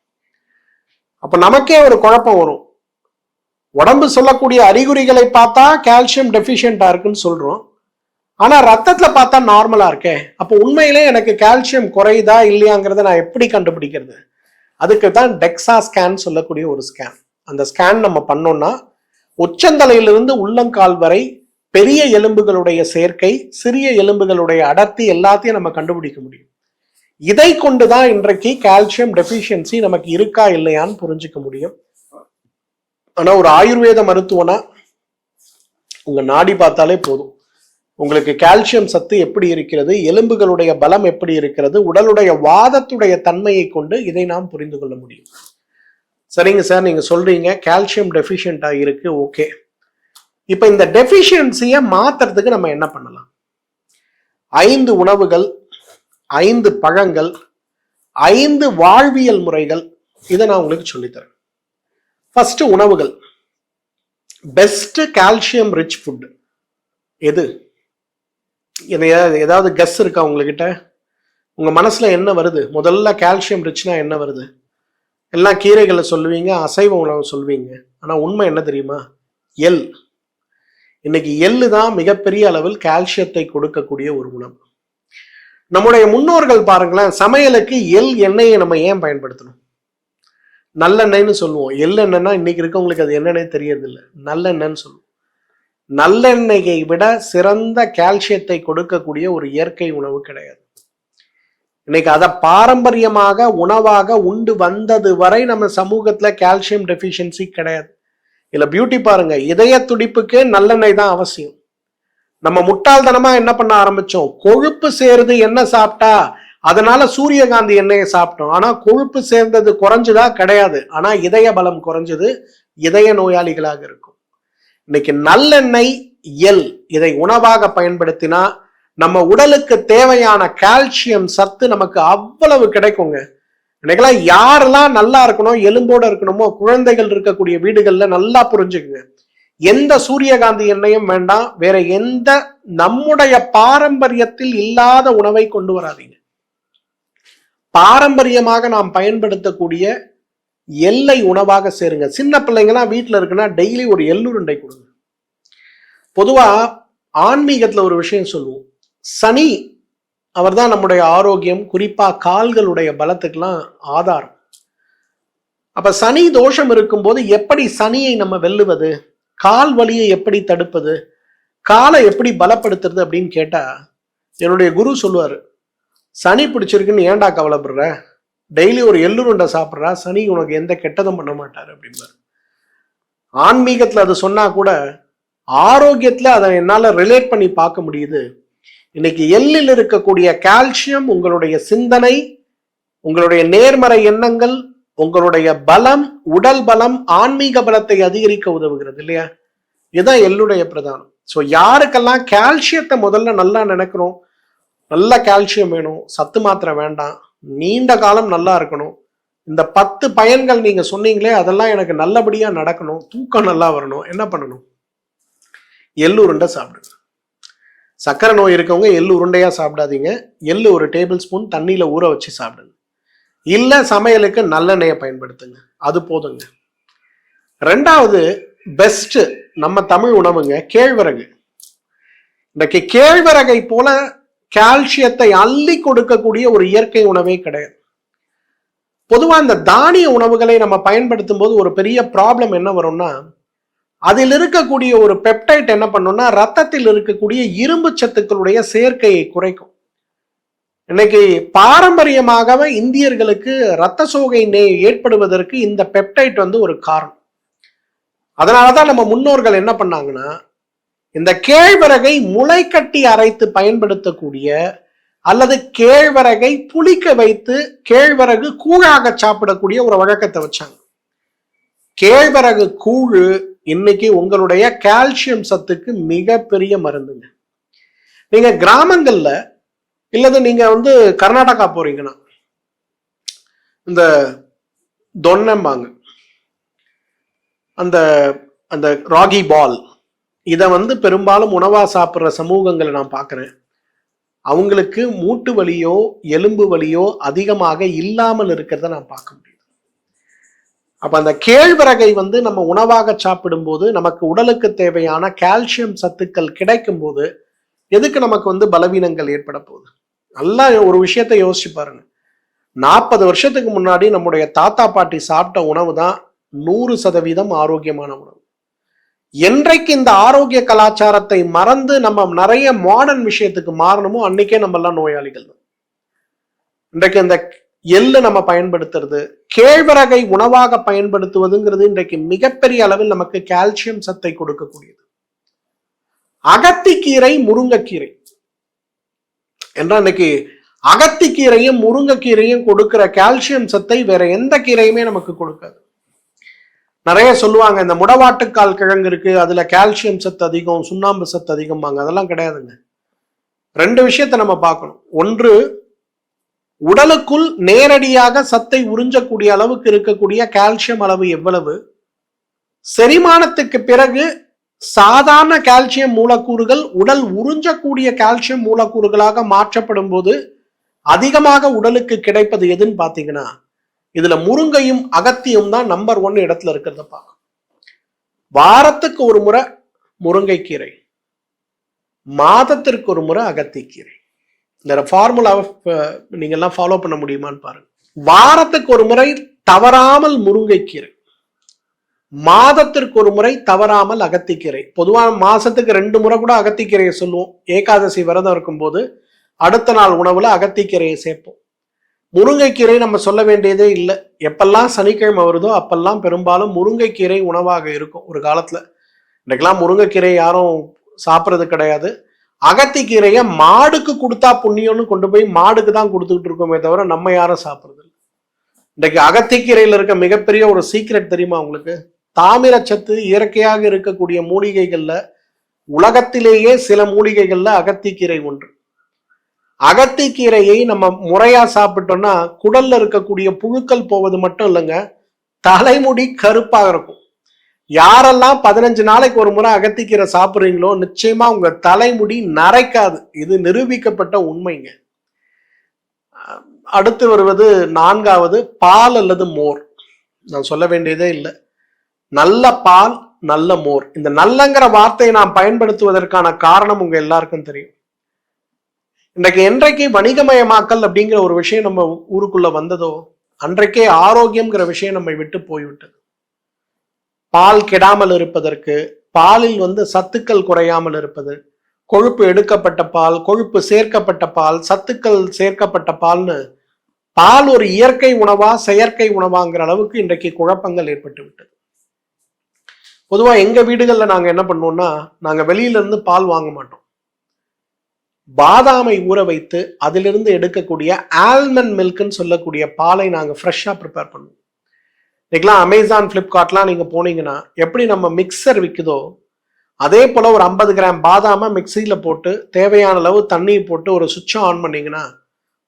அப்ப நமக்கே ஒரு குழப்பம் வரும், உடம்பு சொல்லக்கூடிய அறிகுறிகளை பார்த்தா கால்சியம் டெஃபிஷியண்டா இருக்குன்னு சொல்றோம், ஆனா ரத்தத்துல பார்த்தா நார்மலா இருக்கே, அப்போ உண்மையிலே எனக்கு கால்சியம் குறையுதா இல்லையாங்கிறத நான் எப்படி கண்டுபிடிக்கிறது? அதுக்கு தான் டெக்ஸா ஸ்கேன் சொல்லக்கூடிய ஒரு ஸ்கேன். அந்த ஸ்கேன் நம்ம பண்ணோம்னா உச்சந்தலையிலிருந்து உள்ளங்கால் வரை பெரிய எலும்புகளுடைய சேர்க்கை, சிறிய எலும்புகளுடைய அடர்த்தி எல்லாத்தையும் நம்ம கண்டுபிடிக்க முடியும். இதை கொண்டுதான் இன்றைக்கு கால்சியம் டெபிஷியன்சி நமக்கு இருக்கா இல்லையான்னு புரிஞ்சுக்க முடியும். ஆனா ஒரு ஆயுர்வேத மருத்துவனா உங்க நாடி பார்த்தாலே போதும், உங்களுக்கு கால்சியம் சத்து எப்படி இருக்கிறது, எலும்புகளுடைய பலம் எப்படி இருக்கிறது, உடலுடைய வாதத்துடைய தன்மையை கொண்டு இதை நாம் புரிந்து கொள்ள முடியும். சரிங்க சார், நீங்க சொல்றீங்க கால்சியம் டெபிஷியண்டா இருக்கு, ஓகே. இப்ப இந்த டெபிஷியன்சியை மாத்துறதுக்கு நம்ம என்ன பண்ணலாம்? 5 உணவுகள், 5 பழங்கள், 5 வாழ்வியல் முறைகள், இதை நான் உங்களுக்கு சொல்லித்தரேன். ஃபர்ஸ்ட் உணவுகள். பெஸ்ட் கால்சியம் ரிச் ஃபுட் எது? ஏதாவது கெஸ் இருக்கா உங்ககிட்ட? உங்க மனசுல என்ன வருது? முதல்ல கால்சியம் ரிச்னா என்ன வருது? எல்லாம் கீரைகளை சொல்லுவீங்க, அசைவ உணவு சொல்லுவீங்க. ஆனா உண்மை என்ன தெரியுமா? எள். இன்னைக்கு எள்ளு தான் மிகப்பெரிய அளவில் கால்சியத்தை கொடுக்கக்கூடிய ஒரு உணவு. நம்முடைய முன்னோர்கள் பாருங்களேன், சமையலுக்கு எள் எண்ணெயை நம்ம ஏன் பயன்படுத்தணும்? நல்லெண்ணெய்னு சொல்லுவோம். எள்ளெண்ணெய்னா இன்னைக்கு இருக்கவங்களுக்கு அது என்னன்னே தெரியறது இல்லை, நல்லெண்ணெய்ன்னு சொல்லுவோம். நல்லெண்ணெயை விட சிறந்த கால்சியத்தை கொடுக்கக்கூடிய ஒரு இயற்கை உணவு கிடையாது. இன்னைக்கு அதை பாரம்பரியமாக உணவாக உண்டு வந்தது வரை நம்ம சமூகத்துல கால்சியம் டெபிஷியன்சி கிடையாது. இல்ல பியூட்டி பாருங்க, இதய துடிப்புக்கு நல்லெண்ணெய் தான் அவசியம். நம்ம முட்டாள்தனமா என்ன பண்ண ஆரம்பிச்சோம்? கொழுப்பு சேருது என்ன சாப்பிட்டா, அதனால சூரியகாந்தி எண்ணெயை சாப்பிட்டோம். ஆனா கொழுப்பு சேர்ந்தது குறைஞ்சுதா? கிடையாது. ஆனா இதய பலம் குறைஞ்சது, இதய நோயாளிகளாக இருக்கும். இன்னைக்கு நல்லெண்ணெய், எள் இதை உணவாக பயன்படுத்தினா நம்ம உடலுக்கு தேவையான கால்சியம் சத்து நமக்கு அவ்வளவு கிடைக்குங்க. இன்னைக்கெல்லாம் யாரெல்லாம் நல்லா இருக்கணும், எலும்போட இருக்கணுமோ, குழந்தைகள் இருக்கக்கூடிய வீடுகள்ல நல்லா புரிஞ்சுக்குங்க, எந்த சூரியகாந்தி எண்ணெயும் வேண்டாம், வேற எந்த நம்முடைய பாரம்பரியத்தில் இல்லாத உணவை கொண்டு வராதீங்க. பாரம்பரியமாக நாம் பயன்படுத்தக்கூடிய எல்லை உணவாக சேருங்க. சின்ன பிள்ளைங்கலாம் வீட்டுல இருக்குன்னா டெய்லி ஒரு எள்ளுருண்டை கொடுங்க. பொதுவா ஆன்மீகத்துல ஒரு விஷயம் சொல்லுவோம், சனி அவர் தான் நம்முடைய ஆரோக்கியம், குறிப்பா கால்களுடைய பலத்துக்கெல்லாம் ஆதாரம். அப்ப சனி தோஷம் இருக்கும்போது எப்படி சனியை நம்ம வெல்லுவது, கால் வலியை எப்படி தடுப்பது, காலை எப்படி பலப்படுத்துறது அப்படின்னு கேட்டா என்னுடைய குரு சொல்லுவாரு, சனி பிடிச்சிருக்குன்னு ஏன்டா கவலைப்படுற, டெய்லி ஒரு எள்ளுருண்டை சாப்பிட்றா, சனி உனக்கு எந்த கெட்டதும் பண்ண மாட்டாரு அப்படின்னாரு. ஆன்மீகத்துல அது சொன்னா கூட ஆரோக்கியத்துல அதை என்னால ரிலேட் பண்ணி பார்க்க முடியுது. இன்னைக்கு எள்ளில் இருக்கக்கூடிய கால்சியம் உங்களுடைய சிந்தனை, உங்களுடைய நேர்மறை எண்ணங்கள், உங்களுடைய பலம், உடல் பலம், ஆன்மீக பலத்தை அதிகரிக்க உதவுகிறது இல்லையா? இதுதான் எள்ளுடைய பிரதானம். ஸோ யாருக்கெல்லாம் கால்சியத்தை முதல்ல நல்லா நினைக்கிறோம், நல்ல கால்சியம் வேணும், சத்து மாத்திரை வேண்டாம், நீண்ட காலம் நல்லா இருக்கணும், இந்த 10 பயன்கள் நீங்க சொன்னீங்களே அதெல்லாம் எனக்கு நல்லபடியா நடக்கணும், தூக்கம் நல்லா வரணும், என்ன பண்ணணும்? எள்ளு உருண்டை சாப்பிடுங்க. சக்கரை நோய் இருக்கவங்க எள்ளு உருண்டையா சாப்பிடாதீங்க, எள்ளு ஒரு டேபிள் ஸ்பூன் தண்ணியில ஊற வச்சு சாப்பிடுங்க. இல்ல சமையலுக்கு நல்லெண்ணெயை பயன்படுத்துங்க, அது போதுங்க. 2வது பெஸ்ட் நம்ம தமிழ் உணவுங்க கேழ்வரகு. இன்றைக்கு கேழ்வரகை போல கால்சியத்தை அள்ளி கொடுக்கக்கூடிய ஒரு இயற்கை உணவே கிடையாது. பொதுவா இந்த தானிய உணவுகளை நம்ம பயன்படுத்தும் போது ஒரு பெரிய ப்ராப்ளம் என்ன வரும்னா, அதில் இருக்கக்கூடிய ஒரு பெப்டைட் என்ன பண்ணும்னா ரத்தத்தில் இருக்கக்கூடிய இரும்பு சத்துக்களுடைய சேர்க்கையை குறைக்கும். இன்னைக்கு பாரம்பரியமாகவே இந்தியர்களுக்கு இரத்த சோகை ஏற்படுவதற்கு இந்த பெப்டைட் ஒரு காரணம். அதனாலதான் நம்ம முன்னோர்கள் என்ன பண்ணாங்கன்னா, இந்த கேழ்வரகை முளை கட்டி அரைத்து பயன்படுத்தக்கூடிய அல்லது கேழ்வரகை புளிக்க வைத்து கேழ்வரகு கூழாக சாப்பிடக்கூடிய ஒரு வழக்கத்தை வச்சாங்க. கேழ்வரகு கூழு இன்னைக்கு உங்களுடைய கால்சியம் சத்துக்கு மிகப்பெரிய மருந்துங்க. நீங்க கிராமங்கள்ல இல்லது நீங்க கர்நாடகா போறீங்கன்னா இந்த தொன்னம்பாங்க, அந்த அந்த ராகி பால், இதை பெரும்பாலும் உணவா சாப்பிட்ற சமூகங்களை நான் பார்க்கிறேன். அவங்களுக்கு மூட்டு வலியோ எலும்பு வலியோ அதிகமாக இல்லாமல் இருக்கிறத நான் பார்க்க முடியும். அப்ப அந்த கேழ்வரகை நம்ம உணவாக சாப்பிடும் போது நமக்கு உடலுக்கு தேவையான கால்சியம் சத்துக்கள் கிடைக்கும் போது எதுக்கு நமக்கு பலவீனங்கள் ஏற்பட போகுது? நல்லா ஒரு விஷயத்த யோசிச்சு பாருங்க. 40 வருஷத்துக்கு முன்னாடி நம்முடைய தாத்தா பாட்டி சாப்பிட்ட உணவு தான் 100% ஆரோக்கியமான உணவு. என்றைக்கு இந்த ஆரோக்கிய கலாச்சாரத்தை மறந்து நம்ம நிறைய மாடர்ன் விஷயத்துக்கு மாறணுமோ அன்னைக்கே நம்ம எல்லாம் நோயாளிகள். இன்றைக்கு இந்த எள்ளு நம்ம பயன்படுத்துறது, கேழ்வரகை உணவாக பயன்படுத்துவதுங்கிறது இன்றைக்கு மிகப்பெரிய அளவில் நமக்கு கால்சியம் சத்தை கொடுக்கக்கூடியது. அகத்திக்கீரை, முருங்கைக்கீரை என்ற இன்னைக்கு அகத்திக்கீரையும் முருங்கைக்கீரையும் கொடுக்கிற கால்சியம் சத்தை வேற எந்த கீரையுமே நமக்கு கொடுக்காது. நிறைய சொல்லுவாங்க, இந்த முடவாட்டுக்கால் கிழங்கு இருக்கு, அதுல கால்சியம் சத்து அதிகம், சுண்ணாம்பு சத்து அதிகம்பாங்க. அதெல்லாம் கிடையாதுங்க. 2 விஷயத்தை நம்ம பார்க்கணும். ஒன்று, உடலுக்குள் நேரடியாக சத்தை உறிஞ்சக்கூடிய அளவுக்கு இருக்கக்கூடிய கால்சியம் அளவு எவ்வளவு, செரிமானத்துக்கு பிறகு சாதாரண கால்சியம் மூலக்கூறுகள் உடல் உறிஞ்சக்கூடிய கால்சியம் மூலக்கூறுகளாக மாற்றப்படும் போது அதிகமாக உடலுக்கு கிடைப்பது எதுன்னு பாத்தீங்கன்னா, இதுல முருங்கையும் அகத்தியும் தான் நம்பர் 1 இடத்துல இருக்கிறத பார்க்கணும். வாரத்துக்கு ஒரு முறை முருங்கைக்கீரை, மாதத்திற்கு ஒரு முறை அகத்திக்கீரை. இந்த ஃபார்முலாவை நீங்க எல்லாம் ஃபாலோ பண்ண முடியுமான்னு பாருங்க. வாரத்துக்கு ஒரு முறை தவறாமல் முருங்கைக்கீரை, மாதத்திற்கு ஒரு முறை தவறாமல் அகத்திக்கீரை. பொதுவாக மாசத்துக்கு 2 முறை கூட அகத்திக்கீரையை சொல்லுவோம். ஏகாதசி விரதம் இருக்கும்போது அடுத்த நாள் உணவுல அகத்திக்கீரையை சேர்ப்போம். முருங்கைக்கீரை நம்ம சொல்ல வேண்டியதே இல்லை. எப்பெல்லாம் சனிக்கிழமை வருதோ அப்பெல்லாம் பெரும்பாலும் முருங்கைக்கீரை உணவாக இருக்கும் ஒரு காலத்துல. இன்னைக்கெல்லாம் முருங்கைக்கீரை யாரும் சாப்பிட்றது கிடையாது. அகத்திக்கீரையை மாடுக்கு கொடுத்தா புண்ணியம்னு கொண்டு போய் மாடுக்கு தான் கொடுத்துக்கிட்டு இருக்கோமே தவிர நம்ம யாரும் சாப்பிட்றது இல்லை. இன்னைக்கு அகத்திக்கீரையில் இருக்க மிகப்பெரிய ஒரு சீக்ரெட் தெரியுமா உங்களுக்கு? தாமிரச்சத்து இயற்கையாக இருக்கக்கூடிய மூலிகைகள்ல உலகத்திலேயே சில மூலிகைகள்ல அகத்திக்கீரை ஒன்று. அகத்திக்கீரையை நம்ம முறையா சாப்பிட்டோம்னா குடல்ல இருக்கக்கூடிய புழுக்கள் போவது மட்டும் இல்லைங்க, தலைமுடி கருப்பாக இருக்கும். யாரெல்லாம் 15 நாளைக்கு ஒரு முறை அகத்திக்கீரை சாப்பிட்றீங்களோ நிச்சயமா உங்க தலைமுடி நரைக்காது. இது நிரூபிக்கப்பட்ட உண்மைங்க. அடுத்து வருவது 4வது, பால் அல்லது மோர். நான் சொல்ல வேண்டியதே இல்லை. நல்ல பால், நல்ல மோர். இந்த நல்லங்கிற வார்த்தையை நாம் பயன்படுத்துவதற்கான காரணம் உங்க எல்லாருக்கும் தெரியும். இன்றைக்கு என்றைக்கு வணிகமயமாக்கல் அப்படிங்கிற ஒரு விஷயம் நம்ம ஊருக்குள்ள வந்ததோ அன்றைக்கே ஆரோக்கியம்ங்கிற விஷயம் நம்மை விட்டு போய்விட்டது. பால் கெடாமல் இருப்பதற்கு, பாலில் சத்துக்கள் குறையாமல் இருப்பது, கொழுப்பு எடுக்கப்பட்ட பால், கொழுப்பு சேர்க்கப்பட்ட பால், சத்துக்கள் சேர்க்கப்பட்ட பால்னு பால் ஒரு இயற்கை உணவா செயற்கை உணவாங்கிற அளவுக்கு இன்றைக்கு குழப்பங்கள் ஏற்பட்டு விட்டது. பொதுவா எங்க வீடுகள்ல நாங்க என்ன பண்ணுவோம்னா, நாங்க வெளியில இருந்து பால் வாங்க மாட்டோம். பாதாமை ஊற வைத்து அதிலிருந்து எடுக்கக்கூடிய ஆல்மண்ட் மில்க்னு சொல்லக்கூடிய பாலை நாங்க ஃப்ரெஷ்ஷா ப்ரிப்பேர் பண்ணுவோம். இன்னைக்கெல்லாம் அமேசான், பிளிப்கார்ட்லாம் நீங்க போனீங்கன்னா எப்படி நம்ம மிக்சர் விற்குதோ அதே போல ஒரு 50 கிராம் பாதாம மிக்சியில போட்டு தேவையான அளவு தண்ணி போட்டு ஒரு சுவிட்ச் ஆன் பண்ணீங்கன்னா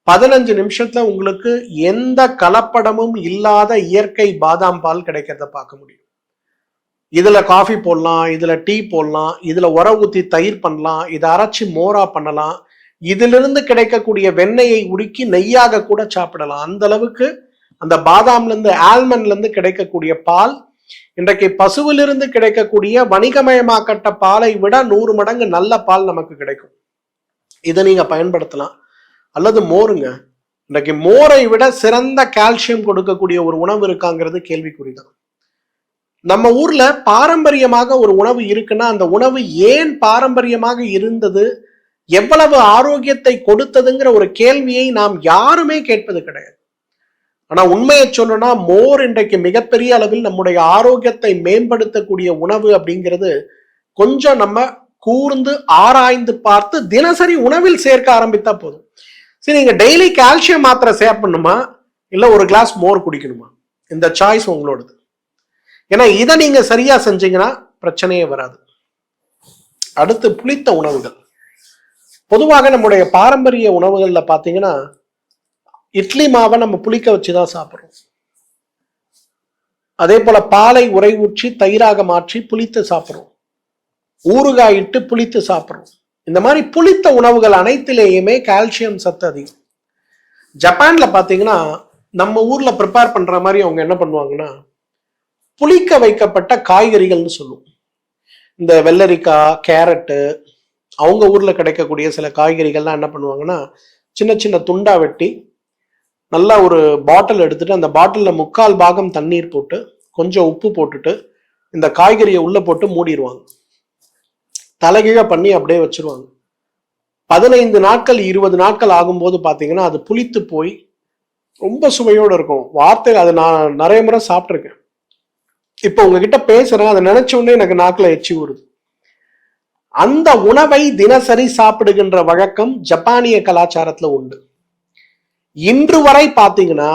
15 நிமிஷத்துல உங்களுக்கு எந்த கலப்படமும் இல்லாத இயற்கை பாதாம் பால் கிடைக்கிறத பார்க்க முடியும். இதுல காஃபி போடலாம், இதுல டீ போடலாம், இதுல உர ஊத்தி தயிர் பண்ணலாம், இதை அரைச்சி மோரா பண்ணலாம், இதிலிருந்து கிடைக்கக்கூடிய வெண்ணெயை உருக்கி நெய்யாக கூட சாப்பிடலாம். அந்த அளவுக்கு அந்த பாதாம்ல இருந்து, ஆல்மண்ட்ல இருந்து கிடைக்கக்கூடிய பால் இன்றைக்கு பசுவிலிருந்து கிடைக்கக்கூடிய வணிகமயமாக்கப்பட்ட பாலை விட 100 மடங்கு நல்ல பால் நமக்கு கிடைக்கும். இதை நீங்க பயன்படுத்தலாம். அல்லது மோருங்க. இன்றைக்கு மோரை விட சிறந்த கால்சியம் கொடுக்கக்கூடிய ஒரு உணவு இருக்காங்கிறது கேள்விக்குறிதான். நம்ம ஊர்ல பாரம்பரியமாக ஒரு உணவு இருக்குன்னா அந்த உணவு ஏன் பாரம்பரியமாக இருந்தது, எவ்வளவு ஆரோக்கியத்தை கொடுத்ததுங்கிற ஒரு கேள்வியை நாம் யாருமே கேட்பது கிடையாது. ஆனா உண்மையை சொல்லணும்னா மோர் இன்றைக்கு மிகப்பெரிய அளவில் நம்முடைய ஆரோக்கியத்தை மேம்படுத்தக்கூடிய உணவு அப்படிங்கிறது கொஞ்சம் நம்ம கூர்ந்து ஆராய்ந்து பார்த்து தினசரி உணவில் சேர்க்க ஆரம்பித்தா போதும். சரி, நீங்க டெய்லி கால்சியம் மாத்திரை சாப்பிடணுமா இல்ல ஒரு கிளாஸ் மோர் குடிக்கணுமா? இந்த சாய்ஸ் உங்களோடது. ஏன்னா இதை நீங்க சரியா செஞ்சீங்கன்னா பிரச்சனையே வராது. அடுத்து புளித்த உணவுகள். பொதுவாக நம்முடைய பாரம்பரிய உணவுகள்ல பாத்தீங்கன்னா இட்லி மாவை நம்ம புளிக்க வச்சுதான் சாப்பிடுறோம். அதே போல பாலை உறை ஊற்றி தயிராக மாற்றி புளித்து சாப்பிடுறோம். ஊறுகாய் இட்டு புளித்து சாப்பிடுறோம். இந்த மாதிரி புளித்த உணவுகள் அனைத்திலேயுமே கால்சியம் சத்து அதிகம். ஜப்பான்ல பாத்தீங்கன்னா நம்ம ஊர்ல ப்ரிப்பேர் பண்ற மாதிரி அவங்க என்ன பண்ணுவாங்கன்னா புளிக்க வைக்கப்பட்ட காய்கறிகள்னு சொல்லுவோம். இந்த வெள்ளரிக்காய், கேரட்டு, அவங்க ஊர்ல கிடைக்கக்கூடிய சில காய்கறிகள்லாம் என்ன பண்ணுவாங்கன்னா சின்ன சின்ன துண்டா வெட்டி நல்லா ஒரு பாட்டில் எடுத்துட்டு அந்த பாட்டிலில் 3/4 பாகம் தண்ணீர் போட்டு கொஞ்சம் உப்பு போட்டுட்டு இந்த காய்கறியை உள்ள போட்டு மூடிடுவாங்க. தலைகீழ பண்ணி அப்படியே வச்சிருவாங்க. 15 நாட்கள் 20 நாட்கள் ஆகும்போது பார்த்தீங்கன்னா அது புளித்து போய் ரொம்ப சுவையோடு இருக்கும். வார்த்தை அதை நான் நிறைய முறை சாப்பிட்ருக்கேன். இப்போ உங்ககிட்ட பேசுறேன், அதை நினைச்ச உடனே எனக்கு நாக்கில் எச்சி ஊறுது. அந்த உணவை தினசரி சாப்பிடுகின்ற வழக்கம் ஜப்பானிய கலாச்சாரத்துல உண்டு. இன்று வரை பார்த்தீங்கன்னா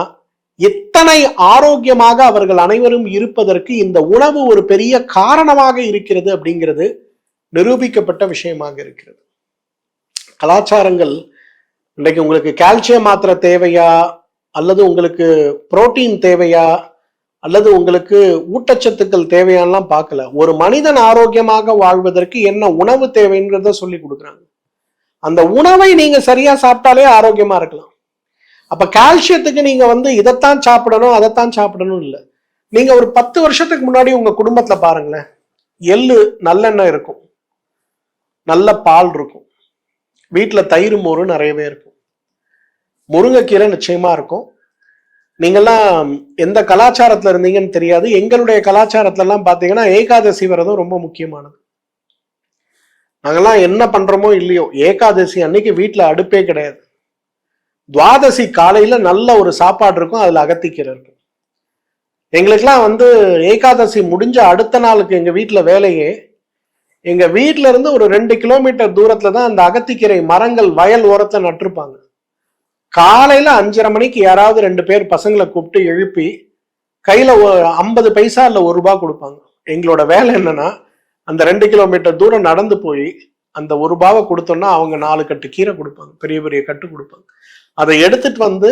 எத்தனை ஆரோக்கியமாக அவர்கள் அனைவரும் இருப்பதற்கு இந்த உணவு ஒரு பெரிய காரணமாக இருக்கிறது அப்படிங்கிறது நிரூபிக்கப்பட்ட விஷயமாக இருக்கிறது. கலாச்சாரங்கள் இன்றைக்கு உங்களுக்கு கால்சியம் மாத்திரை தேவையா, அல்லது உங்களுக்கு புரோட்டீன் தேவையா, அல்லது உங்களுக்கு ஊட்டச்சத்துக்கள் தேவையானலாம் பார்க்கல. ஒரு மனிதன் ஆரோக்கியமாக வாழ்வதற்கு என்ன உணவு தேவைங்கிறத சொல்லி கொடுக்குறாங்க. அந்த உணவை நீங்க சரியா சாப்பிட்டாலே ஆரோக்கியமா இருக்கலாம். அப்ப கால்சியத்துக்கு நீங்க இதைத்தான் சாப்பிடணும் அதைத்தான் சாப்பிடணும் இல்லை. நீங்க ஒரு 10 வருஷத்துக்கு முன்னாடி உங்க குடும்பத்துல பாருங்களேன், எள்ளு நல்லெண்ணெய் இருக்கும், நல்ல பால் இருக்கும், வீட்டுல தயிர் மோறு நிறையவே இருக்கும், முருங்கைக்கீரை நிச்சயமா இருக்கும். நீங்கெல்லாம் எந்த கலாச்சாரத்துல இருந்தீங்கன்னு தெரியாது. எங்களுடைய கலாச்சாரத்துல எல்லாம் பாத்தீங்கன்னா ஏகாதசி விரதம் ரொம்ப முக்கியமானது. நாங்கெல்லாம் என்ன பண்றோமோ இல்லையோ, ஏகாதசி அன்னைக்கு வீட்டுல அடுப்பே கிடையாது. துவாதசி காலையில நல்ல ஒரு சாப்பாடு இருக்கும், அதுல அகத்திக்கீரை இருக்கும். எங்களுக்கெல்லாம் ஏகாதசி முடிஞ்ச அடுத்த நாளுக்கு எங்க வீட்டுல வேலையே, எங்க வீட்டுல இருந்து ஒரு 2 கிலோமீட்டர் தூரத்துல தான் அந்த அகத்திக்கீரை மரங்கள் வயல் ஓரத்துல நட்டிருப்பாங்க. காலையில 5:30 மணிக்கு யாராவது 2 பேர் பசங்களை கூப்பிட்டு எழுப்பி கையில 50 பைசா இல்ல ₹1 கொடுப்பாங்க. எங்களோட வேலை என்னன்னா அந்த 2 கிலோமீட்டர் தூரம் நடந்து போய் அந்த ₹1 கொடுத்தோம்னா அவங்க 4 கட்டு கீரை கொடுப்பாங்க, பெரிய பெரிய கட்டு கொடுப்பாங்க. அதை எடுத்துட்டு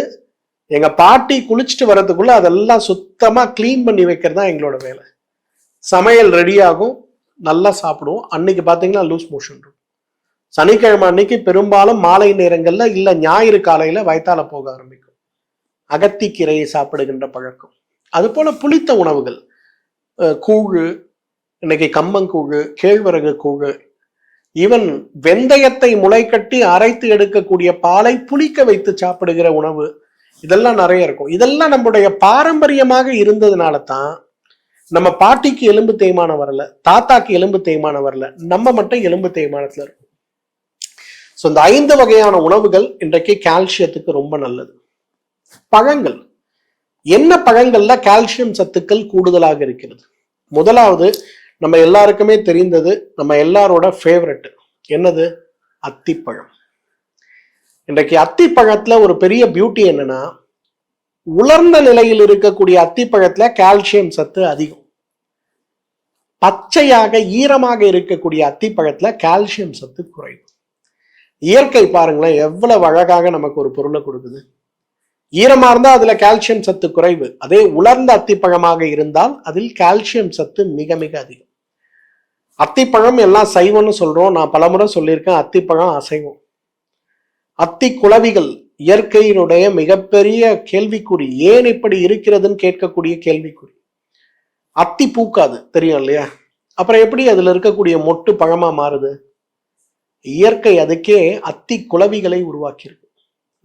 எங்க பாட்டி குளிச்சுட்டு வர்றதுக்குள்ள அதெல்லாம் சுத்தமா கிளீன் பண்ணி வைக்கிறது தான் எங்களோட வேலை. சமையல் ரெடி ஆகும், நல்லா சாப்பிடுவோம். அன்னைக்கு பாத்தீங்கன்னா லூஸ் மோஷன் இருக்கும். சனிக்கிழமை அன்னைக்கு பெரும்பாலும் மாலை நேரங்கள்ல இல்ல ஞாயிறு காலையில வயத்தால போக ஆரம்பிக்கும். அகத்திக்கீரையை சாப்பிடுகின்ற பழக்கம். அது போல புளித்த உணவுகள், கூழு, இன்னைக்கு கம்மங்கூழு, கேழ்வரகு கூழு, ஈவன் வெந்தயத்தை முளைக்கட்டி அரைத்து எடுக்கக்கூடிய பாலை புளிக்க வைத்து சாப்பிடுகிற உணவு, இதெல்லாம் நிறைய இருக்கும். இதெல்லாம் நம்முடைய பாரம்பரியமாக இருந்ததுனால தான் நம்ம பாட்டிக்கு எலும்பு தேய்மானம் வரல, தாத்தாக்கு எலும்பு தேய்மானம் வரல, நம்ம மட்டும் எலும்பு தேய்மானத்துல இருக்கும். ஸோ இந்த 5 வகையான உணவுகள் இன்றைக்கு கால்சியத்துக்கு ரொம்ப நல்லது. பழங்கள், என்ன பழங்கள்ல கால்சியம் சத்துக்கள் கூடுதலாக இருக்கிறது? முதலாவது நம்ம எல்லாருக்குமே தெரிந்தது, நம்ம எல்லாரோட ஃபேவரட் என்னது? அத்திப்பழம். இன்றைக்கு அத்திப்பழத்துல ஒரு பெரிய பியூட்டி என்னன்னா, உலர்ந்த நிலையில் இருக்கக்கூடிய அத்திப்பழத்துல கால்சியம் சத்து அதிகம். பச்சையாக ஈரமாக இருக்கக்கூடிய அத்திப்பழத்துல கால்சியம் சத்து குறைவு. இயற்கை பாருங்களேன் எவ்வளவு அழகாக நமக்கு ஒரு பொருளை கொடுக்குது. ஈரமா இருந்தா அதுல கால்சியம் சத்து குறைவு, அதே உலர்ந்த அத்திப்பழமாக இருந்தால் அதில் கால்சியம் சத்து மிக மிக அதிகம். அத்திப்பழம் எல்லாம் சைவம்னு சொல்றோம், நான் பலமுறை சொல்லியிருக்கேன், அத்திப்பழம் அசைவம். அத்தி குளவிகள் இயற்கையினுடைய மிகப்பெரிய கேள்விக்குறி. ஏன் இப்படி இருக்கிறதுன்னு கேட்கக்கூடிய கேள்விக்குறி. அத்தி பூக்காது, தெரியும் இல்லையா? அப்புறம் எப்படி அதுல இருக்கக்கூடிய மொட்டு பழமா மாறுது? இயற்கை அதுக்கே அத்தி குளவிகளை உருவாக்கியிருக்கு.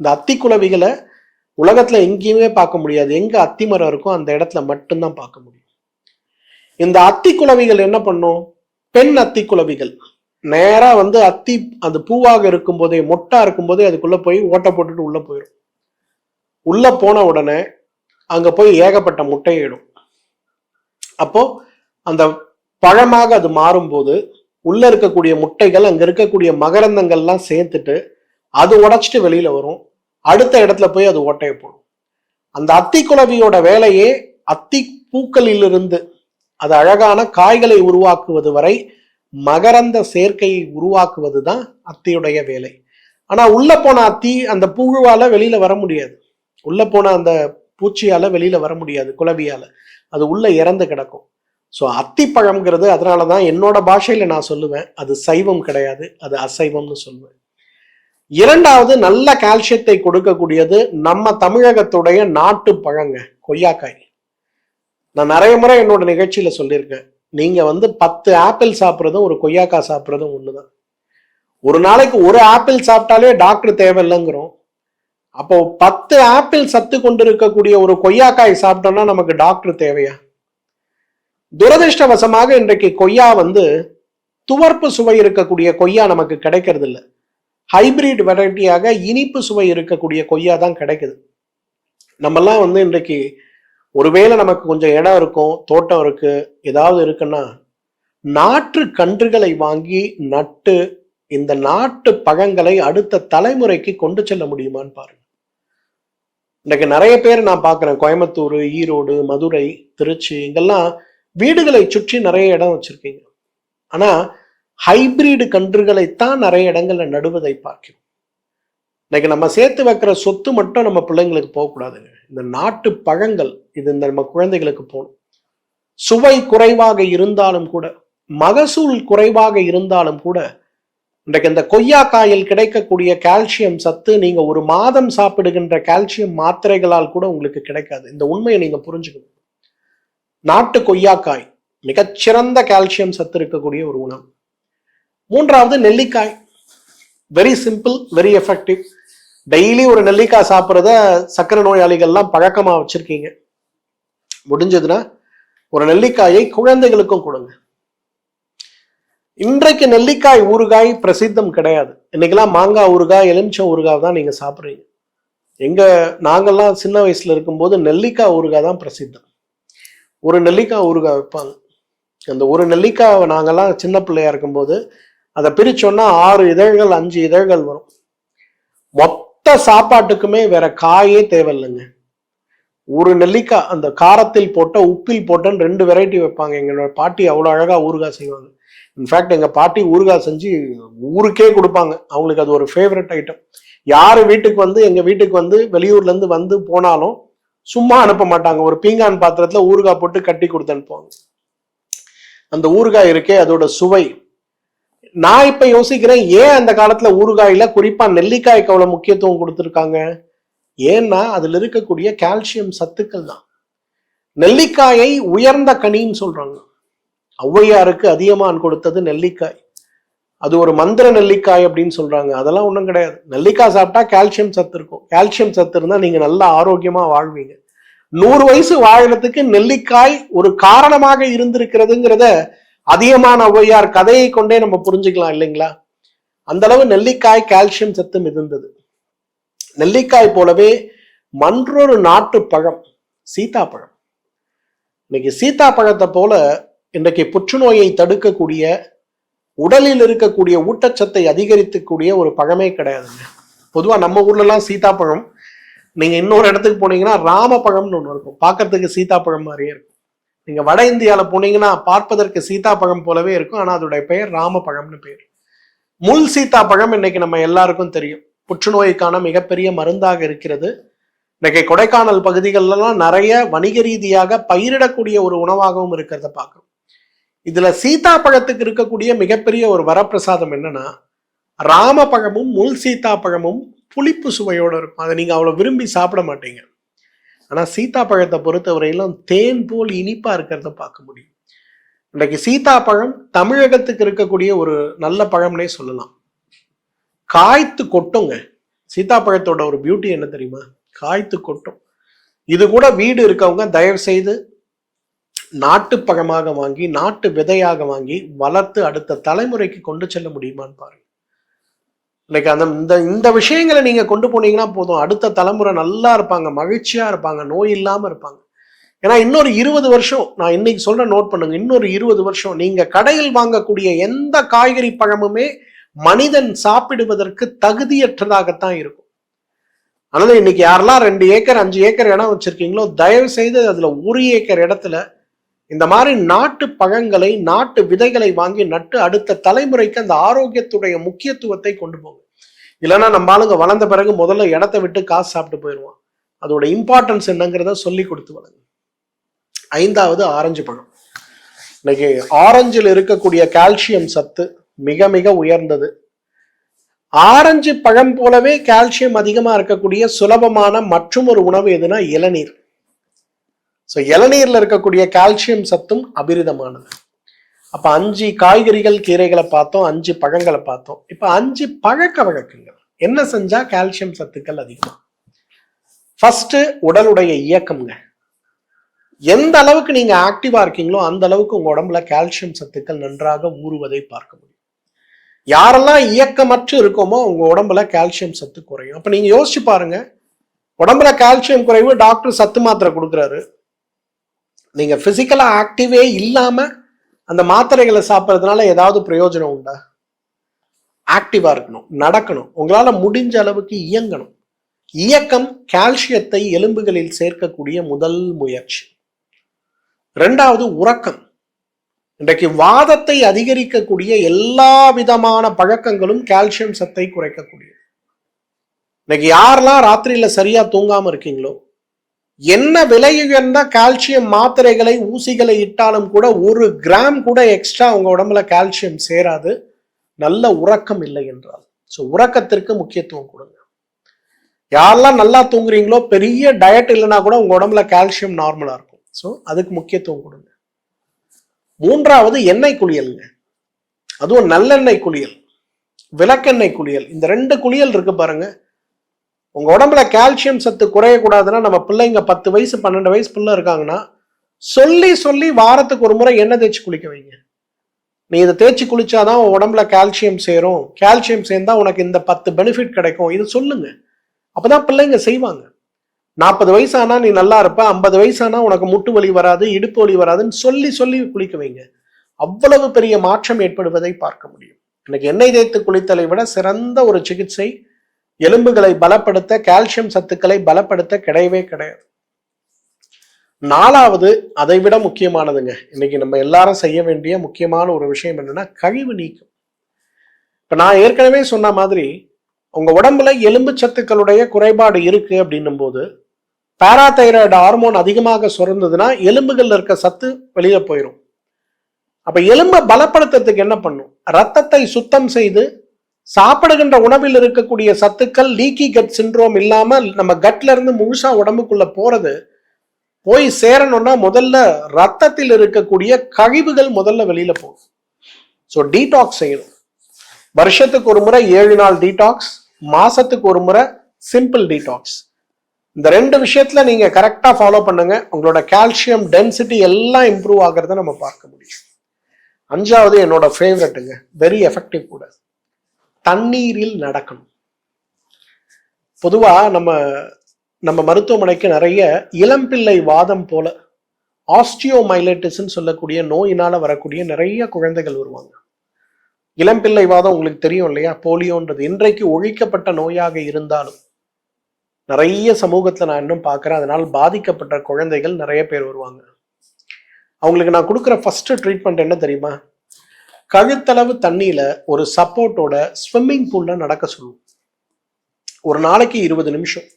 இந்த அத்தி குளவிகளை உலகத்துல எங்கேயுமே பார்க்க முடியாது. எங்க அத்தி மரம் இருக்கோ அந்த இடத்துல மட்டும்தான் பார்க்க முடியும். இந்த அத்தி குளவிகள் என்ன பண்ணும்? பெண் அத்தி குளவிகள் நேரா அத்தி அந்த பூவாக இருக்கும் போதே, மொட்டா இருக்கும் போதே அதுக்குள்ள போய் ஓட்டை போட்டுட்டு உள்ள போயிடும். உள்ள போன உடனே அங்க போய் ஏகப்பட்ட முட்டையிடும். அப்போ அந்த பழமாக அது மாறும்போது உள்ள இருக்கக்கூடிய முட்டைகள் அங்க இருக்கக்கூடிய மகரந்தங்கள்லாம் சேர்த்துட்டு அது உடைச்சிட்டு வெளியில வரும். அடுத்த இடத்துல போய் அது ஓட்டையை போடும். அந்த அத்தி குளவியோட வேலையே அத்தி பூக்களிலிருந்து அது அழகான காய்களை உருவாக்குவது வரை மகரந்த சேர்க்கையை உருவாக்குவது தான் அத்தியுடைய வேலை. ஆனா உள்ள போன அத்தி அந்த புழுவால வெளியில வர முடியாது, உள்ள போன அந்த பூச்சியால வெளியில வர முடியாது, குளவியால. அது உள்ள இறந்து கிடக்கும். ஸோ அத்திப்பழம்ங்கிறது அதனாலதான் என்னோட பாஷையில நான் சொல்லுவேன், அது சைவம் கிடையாது, அது அசைவம்னு சொல்லுவேன். இரண்டாவது நல்ல கால்சியத்தை கொடுக்கக்கூடியது நம்ம தமிழகத்துடைய நாட்டு பழங்க, கொய்யாக்காய். நான் நிறைய முறை என்னோட நிகழ்ச்சியில சொல்லியிருக்கேன், நீங்க 10 ஆப்பிள் சாப்பிட்றதும் ஒரு கொய்யாக்காய் சாப்பிட்றதும் ஒண்ணுதான். ஒரு நாளைக்கு ஒரு ஆப்பிள் சாப்பிட்டாலே டாக்டர் தேவையில்லைங்கிறோம். அப்போ 10 ஆப்பிள் சத்து கொண்டு இருக்கக்கூடிய ஒரு கொய்யாக்காய் சாப்பிட்டோம்னா நமக்கு டாக்டர் தேவையா? துரதிருஷ்டவசமாக இன்றைக்கு கொய்யா துவர்ப்பு சுவை இருக்கக்கூடிய கொய்யா நமக்கு கிடைக்கிறது இல்லை. ஹைபிரிட் வெரைட்டியாக இனிப்பு சுவை இருக்கக்கூடிய கொய்யா தான் கிடைக்குது. நம்மெல்லாம் இன்றைக்கு ஒருவேளை நமக்கு கொஞ்சம் இடம் இருக்கும், தோட்டம் இருக்கு, ஏதாவது இருக்குன்னா நாற்று கன்றுகளை வாங்கி நட்டு இந்த நாட்டு பழங்களை அடுத்த தலைமுறைக்கு கொண்டு செல்ல முடியுமான்னு பாருங்க. இன்றைக்கு நிறைய பேர் நான் பார்க்குறேன், கோயம்புத்தூர், ஈரோடு, மதுரை, திருச்சி, இங்கெல்லாம் வீடுகளை சுற்றி நிறைய இடம் வச்சிருக்கீங்க. ஆனா ஹைபிரிடு கன்றுகளைத்தான் நிறைய இடங்கள்ல நடுவதை பார்க்கிறோம். இன்னைக்கு நம்ம சேர்த்து வைக்கிற சொத்து மட்டும் நம்ம பிள்ளைங்களுக்கு போகக்கூடாதுங்க. இந்த நாட்டு பழங்கள் இது நம்ம குழந்தைகளுக்கு போகணும். சுவை குறைவாக இருந்தாலும் கூட, மகசூல் குறைவாக இருந்தாலும் கூட, இன்றைக்கு இந்த கொய்யாக்காயில் கிடைக்கக்கூடிய கால்சியம் சத்து நீங்க ஒரு மாதம் சாப்பிடுகின்ற கால்சியம் மாத்திரைகளால் கூட உங்களுக்கு கிடைக்காது. இந்த உண்மையை நீங்க புரிஞ்சுக்கணும். நாட்டு கொய்யாக்காய் மிகச்சிறந்த கால்சியம் சத்து இருக்கக்கூடிய ஒரு உணவு. மூன்றாவது நெல்லிக்காய். Very simple, very effective. Daily ஒரு நெல்லிக்காய் சாப்பிட்றத சர்க்கரை நோயாளிகள்லாம் பழக்கமா வச்சிருக்கீங்க. முடிஞ்சதுன்னா ஒரு நெல்லிக்காயை குழந்தைகளுக்கும் கொடுங்க. இன்றைக்கு நெல்லிக்காய் ஊறுகாய் பிரசித்தம் கிடையாது. இன்னைக்கெல்லாம் மாங்காய் ஊறுகாய், எலுமிச்சம் ஊறுகாய் தான் நீங்க சாப்பிட்றீங்க. நாங்கெல்லாம் சின்ன வயசுல இருக்கும்போது நெல்லிக்காய் ஊறுகாய் தான் பிரசித்தம். ஒரு நெல்லிக்காய் ஊறுகாய் வைப்பாங்க. அந்த ஒரு நெல்லிக்காய் நாங்கெல்லாம் சின்ன பிள்ளையா இருக்கும்போது அதை பிரிச்சோன்னா 6 இதழ்கள் 5 இதழ்கள் வரும். மொத்த சாப்பாட்டுக்குமே வேற காயே தேவையில்லைங்க. ஒரு நெல்லிக்காய் அந்த காரத்தில் போட்ட, உப்பில் போட்டன்னு 2 வெரைட்டி வைப்பாங்க. எங்களோட பாட்டி அவ்வளோ அழகா ஊறுகாய் செய்வாங்க. இன்ஃபேக்ட் எங்க பாட்டி ஊறுகாய் செஞ்சு ஊருக்கே கொடுப்பாங்க. அவங்களுக்கு அது ஒரு ஃபேவரட் ஐட்டம். யாரு வீட்டுக்கு எங்க வீட்டுக்கு வெளியூர்ல இருந்து போனாலும் சும்மா அனுப்ப மாட்டாங்க. ஒரு பீங்கான் பாத்திரத்துல ஊறுகாய் போட்டு கட்டி கொடுத்து அனுப்புவாங்க. அந்த ஊறுகாய் இருக்கே, அதோட சுவை. நான் இப்ப யோசிக்கிறேன், ஏன் அந்த காலத்துல ஊறுகாயில குறிப்பா நெல்லிக்காய்க்கு அவ்வளவு முக்கியத்துவம் கொடுத்துருக்காங்க? ஏன்னா அதுல இருக்கக்கூடிய கால்சியம் சத்துக்கள் தான். நெல்லிக்காயை உயர்ந்த கனின்னு சொல்றாங்க. ஔவையாருக்கு அதியமான் கொடுத்தது நெல்லிக்காய். அது ஒரு மந்திர நெல்லிக்காய் அப்படின்னு சொல்றாங்க. அதெல்லாம் ஒன்றும் கிடையாது. நெல்லிக்காய் சாப்பிட்டா கால்சியம் சத்து இருக்கும். கால்சியம் சத்து இருந்தா நீங்க நல்லா ஆரோக்கியமா வாழ்வீங்க. 100 வயசு வாழறதுக்கு நெல்லிக்காய் ஒரு காரணமாக இருந்திருக்கிறதுங்கிறத அதியமான் ஔவையார் கதையை கொண்டே நம்ம புரிஞ்சுக்கலாம் இல்லைங்களா? அந்த அளவு நெல்லிக்காய் கால்சியம் சத்து மிகுந்தது. நெல்லிக்காய் போலவே மற்றொரு நாட்டு பழம் சீதாப்பழம். இன்னைக்கு சீதாப்பழத்தை போல இன்றைக்கு புற்றுநோயை தடுக்கக்கூடிய, உடலில் இருக்கக்கூடிய ஊட்டச்சத்தை அதிகரிக்கக்கூடிய ஒரு பழமே கிடையாதுங்க. பொதுவா நம்ம ஊர்ல எல்லாம் சீதாப்பழம், நீங்க இன்னொரு இடத்துக்கு போனீங்கன்னா ராமப்பழம்னு ஒண்ணு இருக்கும். பார்க்கறதுக்கு சீதாப்பழம் மாதிரியே இருக்கும். நீங்க வட இந்தியால போனீங்கன்னா பார்ப்பதற்கு சீதாப்பழம் போலவே இருக்கும். ஆனா அதோடைய பெயர் ராமப்பழம்னு பெயர். முள் சீதாப்பழம் இன்னைக்கு நம்ம எல்லாருக்கும் தெரியும். புற்றுநோய்க்கான மிகப்பெரிய மருந்தாக இருக்கிறது. இன்னைக்கு கொடைக்கானல் பகுதிகளெல்லாம் நிறைய வணிக ரீதியாக பயிரிடக்கூடிய ஒரு உணவாகவும் இருக்கிறத பார்க்கிறோம். இதுல சீதாப்பழத்துக்கு இருக்கக்கூடிய மிகப்பெரிய ஒரு வரப்பிரசாதம் என்னன்னா, ராமப்பழமும் முள் சீதாப்பழமும் புளிப்பு சுவையோடு இருக்கும். அதை நீங்க அவ்வளவு விரும்பி சாப்பிட மாட்டீங்க. ஆனா சீதாப்பழத்தை பொறுத்தவரையிலும் தேன் போல் இனிப்பா இருக்கிறத பார்க்க முடியும். இன்னைக்கு சீதாப்பழம் தமிழகத்துக்கு இருக்கக்கூடிய ஒரு நல்ல பழம்னே சொல்லலாம். காய்த்து கொட்டுங்க. சீதாப்பழத்தோட ஒரு பியூட்டி என்ன தெரியுமா? காய்த்து கொட்டும். இது கூட வீடு இருக்கவங்க தயவு செய்து நாட்டு பழமாக வாங்கி, நாட்டு விதையாக வாங்கி வளர்த்து அடுத்த தலைமுறைக்கு கொண்டு செல்ல முடியுமான்னு பாருங்க. இன்னைக்கு இந்த விஷயங்களை நீங்க கொண்டு போனீங்கன்னா போதும், அடுத்த தலைமுறை நல்லா இருப்பாங்க, மகிழ்ச்சியா இருப்பாங்க, நோய் இல்லாம இருப்பாங்க. ஏன்னா இன்னொரு 20 வருஷம், நான் இன்னைக்கு சொல்ற நோட் பண்ணுங்க, இன்னொரு 20 வருஷம் நீங்க கடையில் வாங்கக்கூடிய எந்த காய்கறி பழமுமே மனிதன் சாப்பிடுவதற்கு தகுதியற்றதாகத்தான் இருக்கும். அதனால இன்னைக்கு யாரெல்லாம் 2 ஏக்கர் 5 ஏக்கர் இடம் வச்சிருக்கீங்களோ தயவு செய்து அதுல 1 ஏக்கர் இடத்துல இந்த மாதிரி நாட்டு பழங்களை, நாட்டு விதைகளை வாங்கி நட்டு அடுத்த தலைமுறைக்கு அந்த ஆரோக்கியத்துடைய முக்கியத்துவத்தை கொண்டு போங்க. இல்லைன்னா நம்ம ஆளுங்க வளர்ந்த பிறகு முதல்ல இடத்த விட்டு காசு சாப்பிட்டு போயிடுவான். அதோட இம்பார்ட்டன்ஸ் என்னங்கிறத சொல்லி கொடுத்து வளங்க. 5வது ஆரஞ்சு பழம். இன்னைக்கு ஆரஞ்சில் இருக்கக்கூடிய கால்சியம் சத்து மிக மிக உயர்ந்தது. ஆரஞ்சு பழம் போலவே கால்சியம் அதிகமா இருக்கக்கூடிய சுலபமான மற்றும் ஒரு உணவு எதுனா இளநீர். ஸோ இளநீர்ல இருக்கக்கூடிய கால்சியம் சத்தும் அபிரிதமானது. அப்ப 5 காய்கறிகள் கீரைகளை பார்த்தோம், 5 பழங்களை பார்த்தோம். இப்ப 5 பழக்க வழக்கங்கள் என்ன செஞ்சா கால்சியம் சத்துக்கள் அதிகம். ஃபர்ஸ்ட் உடலுடைய இயக்கம்ங்க. எந்த அளவுக்கு நீங்க ஆக்டிவா இருக்கீங்களோ அந்த அளவுக்கு உங்க உடம்புல கால்சியம் சத்துக்கள் நன்றாக ஊறுவதை பார்க்க முடியும். யாரெல்லாம் இயக்கமற்று இருக்கோமோ உங்க உடம்புல கால்சியம் சத்து குறையும். அப்ப நீங்க யோசிச்சு பாருங்க, உடம்புல கால்சியம் குறைவு, டாக்டர் சத்து மாத்திரை கொடுக்குறாரு. நீங்க பிசிக்கலா ஆக்டிவே இல்லாம அந்த மாத்திரைகளை சாப்பிட்றதுனால ஏதாவது பிரயோஜனம் உண்டா? ஆக்டிவா இருக்கணும், நடக்கணும், உங்களால முடிஞ்ச அளவுக்கு இயங்கணும். இயக்கம் கால்சியத்தை எலும்புகளில் சேர்க்கக்கூடிய முதல் முயற்சி. இரண்டாவது உறக்கம். இன்றைக்கு வாதத்தை அதிகரிக்கக்கூடிய எல்லா விதமான பழக்கங்களும் கால்சியம் சத்தை குறைக்கக்கூடிய. இன்னைக்கு யாரெல்லாம் ராத்திரியில சரியா தூங்காம இருக்கீங்களோ, என்ன விலையுயர்ந்த கால்சியம் மாத்திரைகளை ஊசிகளை இட்டாலும் கூட 1 கிராம் கூட எக்ஸ்ட்ரா உங்க உடம்புல கால்சியம் சேராது, நல்ல உறக்கம் இல்லை என்றால். ஸோ உறக்கத்திற்கு முக்கியத்துவம் கொடுங்க. யாரெல்லாம் நல்லா தூங்குறீங்களோ, பெரிய டயட் இல்லைன்னா கூட உங்க உடம்புல கால்சியம் நார்மலா இருக்கும். ஸோ அதுக்கு முக்கியத்துவம் கொடுங்க. மூன்றாவது எண்ணெய் குளியலுங்க. அதுவும் நல்லெண்ணெய் குளியல், விளக்கெண்ணெய் குளியல். இந்த 2 குளியல் இருக்கு பாருங்க. உங்க உடம்புல கால்சியம் சத்து குறையக்கூடாதுன்னா, நம்ம பிள்ளைங்க 10 வயசு 12 வயசு பிள்ளை இருக்காங்கன்னா சொல்லி சொல்லி வாரத்துக்கு ஒரு முறை எண்ணெய் தேய்ச்சி குளிக்க வைங்க. நீ இதை தேய்ச்சி குளிச்சாதான் உன் உடம்புல கால்சியம் சேரும், கால்சியம் சேர்ந்தா உனக்கு இந்த 10 பெனிஃபிட் கிடைக்கும், இது சொல்லுங்க. அப்பதான் பிள்ளைங்க செய்வாங்க. 40 வயசானா நீ நல்லா இருப்ப, 50 வயசானா உனக்கு முட்டு வலி வராது, இடுப்பு வலி வராதுன்னு சொல்லி சொல்லி குளிக்க வைங்க. அவ்வளவு பெரிய மாற்றம் ஏற்படுவதை பார்க்க முடியும். இன்னைக்கு எண்ணெய் தேய்த்து குளித்தலை விட சிறந்த ஒரு சிகிச்சை எலும்புகளை பலப்படுத்த, கால்சியம் சத்துக்களை பலப்படுத்த கிடையவே கிடையாது. 4வது அதை விட முக்கியமானதுங்க. இன்னைக்கு நம்ம எல்லாரும் செய்ய வேண்டிய முக்கியமான ஒரு விஷயம் என்னன்னா கழிவு நீக்கம். இப்ப நான் ஏற்கனவே சொன்ன மாதிரி உங்க உடம்புல எலும்பு சத்துக்களுடைய குறைபாடு இருக்கு அப்படின்னும் போது பாராதைராய்டு ஹார்மோன் அதிகமாக சுரந்ததுன்னா எலும்புகள்ல இருக்க சத்து வெளியில போயிடும். அப்ப எலும்பை பலப்படுத்துறதுக்கு என்ன பண்ணும்? ரத்தத்தை சுத்தம் செய்து சாப்பிடுகின்ற உணவில் இருக்கக்கூடிய சத்துக்கள் லீக்கி கட் சிண்ட்ரோம் இல்லாம நம்ம கட்ல இருந்து முழுசா உடம்புக்குள்ள போய் சேரணும்னா முதல்ல ரத்தத்தில் இருக்கக்கூடிய கழிவுகள் முதல்ல வெளியில போகும். ஸோ டீடாக்ஸ் செய்யணும். வருஷத்துக்கு ஒரு முறை 7 நாள் டீடாக்ஸ், மாசத்துக்கு ஒரு முறை சிம்பிள் டீடாக்ஸ். இந்த 2 விஷயத்துல நீங்க கரெக்டா ஃபாலோ பண்ணுங்க, உங்களோட கால்சியம் டென்சிட்டி எல்லாம் இம்ப்ரூவ் ஆகிறத நம்ம பார்க்க முடியும். 5வது என்னோட ஃபேவரட்டுங்க, வெரி எஃபெக்டிவ் கூட, தண்ணீரில் நடக்கணும். பொதுவா நம்ம மருத்துவமனைக்கு நிறைய இளம்பிள்ளை வாதம் போல ஆஸ்டியோமைலைட்டிஸ்ன்னு சொல்லக்கூடிய நோயினால வரக்கூடிய நிறைய குழந்தைகள் வருவாங்க. இளம்பிள்ளை வாதம் உங்களுக்கு தெரியும் இல்லையா? போலியோன்றது இன்றைக்கு ஒழிக்கப்பட்ட நோயாக இருந்தாலும் நிறைய சமூகத்துல நான் இன்னும் பார்க்கிறேன். அதனால் பாதிக்கப்பட்ட குழந்தைகள் நிறைய பேர் வருவாங்க. அவங்களுக்கு நான் கொடுக்குற ஃபர்ஸ்ட் ட்ரீட்மெண்ட் என்ன தெரியுமா? கழுத்தளவு தண்ணியில ஒரு சப்போர்ட்டோட ஸ்விம்மிங் பூல்ல நடக்க சொல்லுவோம். ஒரு நாளைக்கு 20 நிமிஷம்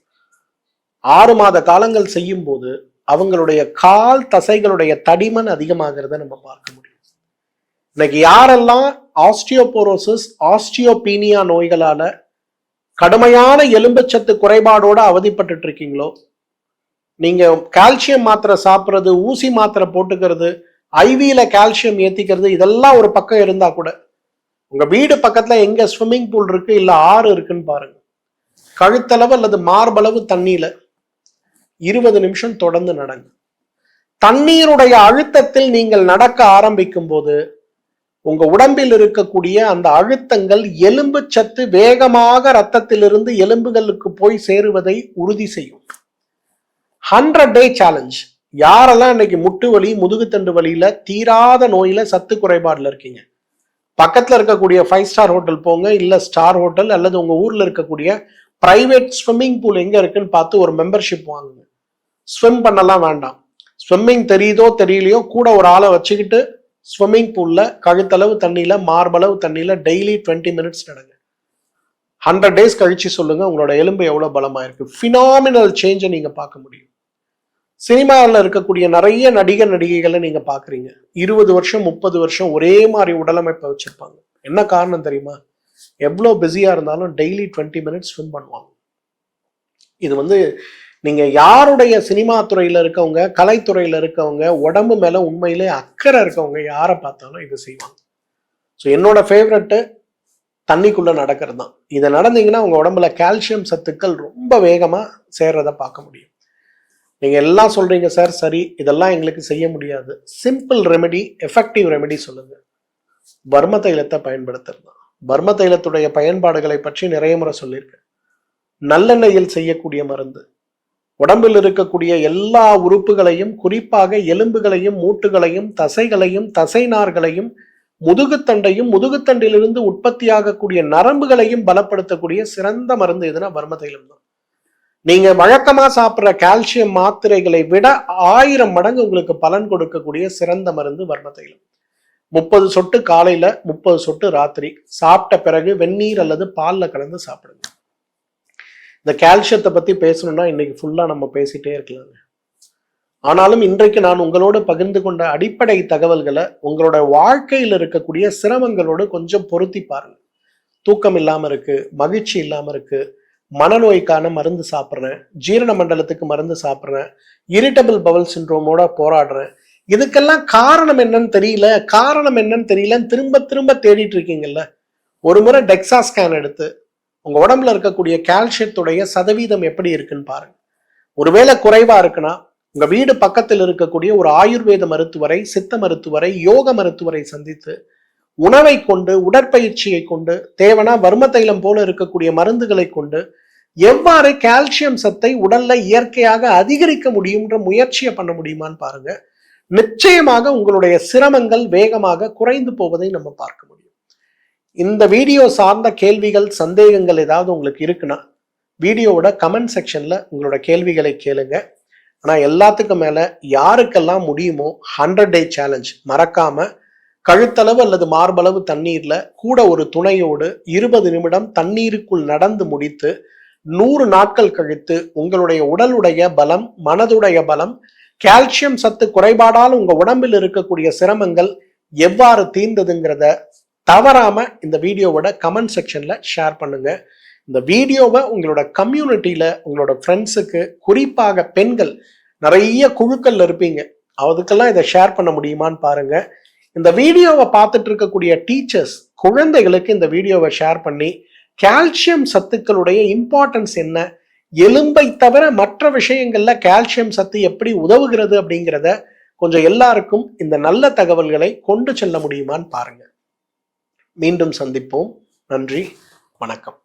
6 மாத காலங்கள் செய்யும் போது அவங்களுடைய கால் தசைகளுடைய தடிமன் அதிகமாகிறத நம்ம பார்க்க முடியும். இன்னைக்கு யாரெல்லாம் ஆஸ்டியோபோரோசிஸ், ஆஸ்டியோபீனியா நோய்களால கடுமையான எலும்புச்சத்து குறைபாடோட அவதிப்பட்டு இருக்கீங்களோ, நீங்க கால்சியம் மாத்திரை சாப்பிட்றது, ஊசி மாத்திரை போட்டுக்கிறது, ஐவியில கால்சியம் ஏத்திக்கிறது, இதெல்லாம் ஒரு பக்கம் இருந்தா கூட உங்க வீடு பக்கத்துல எங்க ஸ்விம்மிங் பூல் இருக்கு இல்ல ஆறு இருக்குன்னு பாருங்க. கழுத்தளவு அல்லது மார்பளவு தண்ணியில 20 நிமிஷம் தொடர்ந்து நடங்க. தண்ணீருடைய அழுத்தத்தில் நீங்கள் நடக்க ஆரம்பிக்கும் போது உங்க உடம்பில் இருக்கக்கூடிய அந்த அழுத்தங்கள் எலும்பு சத்து வேகமாக ரத்தத்திலிருந்து எலும்புகளுக்கு போய் சேருவதை உறுதி செய்யும். 100 day சேலஞ்ச். யாரெல்லாம் இன்னைக்கு முட்டு வலி, முதுகுத்தண்டு வலியில தீராத நோயில சத்து குறைபாடுல இருக்கீங்க, பக்கத்துல இருக்கக்கூடிய 5 ஸ்டார் ஹோட்டல் போங்க, இல்ல ஸ்டார் ஹோட்டல் அல்லது உங்க ஊர்ல இருக்கக்கூடிய பிரைவேட் ஸ்விம்மிங் பூல் எங்க இருக்குன்னு பார்த்து ஒரு மெம்பர்ஷிப் வாங்குங்க. ஸ்விம் பண்ணலாம் வேண்டாம், ஸ்விம்மிங் தெரியுதோ தெரியலையோ கூட ஒரு ஆளை வச்சுக்கிட்டு ஸ்விம்மிங் பூல்ல கழுத்தளவு தண்ணியில மார்பளவு தண்ணியில டெய்லி 20 மினிட்ஸ் நடங்க. 100 days கழிச்சு சொல்லுங்க உங்களோட எலும்பு எவ்வளவு பலமா இருக்கு. பினாமினல் சேஞ்சை நீங்க பார்க்க முடியும். சினிமாவில் இருக்கக்கூடிய நிறைய நடிகர் நடிகைகளை நீங்க பாக்குறீங்க, 20 வருஷம் 30 வருஷம் ஒரே மாதிரி உடலமைப்பை வச்சிருப்பாங்க. என்ன காரணம் தெரியுமா? எவ்வளவு பிஸியா இருந்தாலும் டெய்லி 20 மினிட்ஸ் ஸ்விம் பண்ணுவாங்க. இது நீங்க யாருடைய சினிமா துறையில இருக்கவங்க, கலைத்துறையில இருக்கவங்க, உடம்பு மேல உண்மையிலே அக்கறை இருக்கவங்க யாரை பார்த்தாலும் இதை செய்வாங்க. ஸோ என்னோட ஃபேவரட்டு தண்ணிக்குள்ள நடக்கிறது தான். இதை நடந்தீங்கன்னா உங்க உடம்புல கால்சியம் சத்துக்கள் ரொம்ப வேகமா சேர்றத பார்க்க முடியும். நீங்க எல்லாம் சொல்றீங்க சார், சரி இதெல்லாம் எங்களுக்கு செய்ய முடியாது. சிம்பிள் ரெமெடி, எஃபெக்டிவ் ரெமெடி சொல்லுங்க. பர்ம தைலத்தை பயன்படுத்துறது தான். பர்ம தைலத்துடைய பயன்பாடுகளை பற்றி நிறைய முறை சொல்லியிருக்கேன். நல்லெண்ணெயில் செய்யக்கூடிய மருந்து, உடம்பில் இருக்கக்கூடிய எல்லா உறுப்புகளையும், குறிப்பாக எலும்புகளையும், மூட்டுகளையும், தசைகளையும், தசைநார்களையும், முதுகுத்தண்டையும், முதுகுத்தண்டிலிருந்து உற்பத்தியாகக்கூடிய நரம்புகளையும் பலப்படுத்தக்கூடிய சிறந்த மருந்து எதுனா பர்ம தைலம் தான். நீங்க வழக்கமா சாப்பிட்ற கால்சியம் மாத்திரைகளை விட 1000 மடங்கு உங்களுக்கு பலன் கொடுக்கக்கூடிய சிறந்த மருந்து பர்ம தைலம். 30 சொட்டு காலையில, 30 சொட்டு ராத்திரி, சாப்பிட்ட பிறகு வெந்நீர் அல்லது பால்ல கலந்து சாப்பிடுங்க. இந்த கால்சியத்தை பத்தி பேசணும்னா இன்னைக்கு ஃபுல்லா நம்ம பேசிட்டே இருக்கலாங்க. ஆனாலும் இன்றைக்கு நான் உங்களோடு பகிர்ந்து கொண்ட அடிப்படை தகவல்களை உங்களோட வாழ்க்கையில் இருக்கக்கூடிய சிரமங்களோடு கொஞ்சம் பொருத்தி பாருங்க. தூக்கம் இல்லாம இருக்கு, மகிழ்ச்சி இல்லாம இருக்கு, மனநோய்க்கான மருந்து சாப்பிட்றேன், ஜீரண மண்டலத்துக்கு மருந்து சாப்பிட்றேன், இரிட்டபிள் பவல் சிண்ட்ரோமோட போராடுறேன், இதுக்கெல்லாம் காரணம் என்னன்னு தெரியலன்னு திரும்ப திரும்ப தேடிட்டு இருக்கீங்கல்ல. ஒரு முறை டெக்ஸா ஸ்கேன் எடுத்து உங்க உடம்புல இருக்கக்கூடிய கால்சியத்துடைய சதவீதம் எப்படி இருக்குன்னு பாருங்க. ஒருவேளை குறைவா இருக்குன்னா உங்க வீடு பக்கத்தில் இருக்கக்கூடிய ஒரு ஆயுர்வேத மருத்துவரை, சித்த மருத்துவரை, யோக மருத்துவரை சந்தித்து உணவை கொண்டு, உடற்பயிற்சியை கொண்டு, தேவனா வர்ம தைலம் போல இருக்கக்கூடிய மருந்துகளை கொண்டு எவ்வாறு கால்சியம் சத்தை உடல்ல இயற்கையாக அதிகரிக்க முடியும்ன்ற முயற்சியை பண்ண முடியுமான்னு பாருங்க. நிச்சயமாக உங்களுடைய சிரமங்கள் வேகமாக குறைந்து போவதை நம்ம பார்க்க முடியும். இந்த வீடியோ சார்ந்த கேள்விகள், சந்தேகங்கள் ஏதாவது உங்களுக்கு இருக்குன்னா வீடியோவோட கமெண்ட் செக்ஷன்ல உங்களோட கேள்விகளை கேளுங்க. ஆனா எல்லாத்துக்கும் மேல யாருக்கெல்லாம் முடியுமோ 100 டே சேலஞ்ச் மறக்காம கழுத்தளவு அல்லது மார்பளவு தண்ணீர்ல கூட ஒரு துணையோடு 20 நிமிடம் தண்ணீருக்குள் நடந்து முடித்து 100 நாட்கள் கழித்து உங்களுடைய உடலுடைய பலம், மனதுடைய பலம், கால்சியம் சத்து குறைபாடால் உங்க உடம்பில் இருக்கக்கூடிய சிரமங்கள் எவ்வாறு தீர்ந்ததுங்கிறத தவறாம இந்த வீடியோவோட கமெண்ட் செக்ஷன்ல ஷேர் பண்ணுங்க. இந்த வீடியோவை உங்களோட கம்யூனிட்டியில, உங்களோட ஃப்ரெண்ட்ஸுக்கு, குறிப்பாக பெண்கள் நிறைய குழுக்கள் இருப்பீங்க, அதுக்கெல்லாம் இதை ஷேர் பண்ண முடியுமான்னு பாருங்க. இந்த வீடியோவை பார்த்துட்டு இருக்கக்கூடிய டீச்சர்ஸ் குழந்தைகளுக்கு இந்த வீடியோவை ஷேர் பண்ணி கால்சியம் சத்துக்களுடைய இம்பார்ட்டன்ஸ் என்ன, எலும்பை தவிர மற்ற விஷயங்கள்ல கால்சியம் சத்து எப்படி உதவுகிறது அப்படிங்கிறத கொஞ்சம் எல்லாருக்கும் இந்த நல்ல தகவல்களை கொண்டு செல்ல முடியுமான்னு பாருங்க. மீண்டும் சந்திப்போம். நன்றி, வணக்கம்.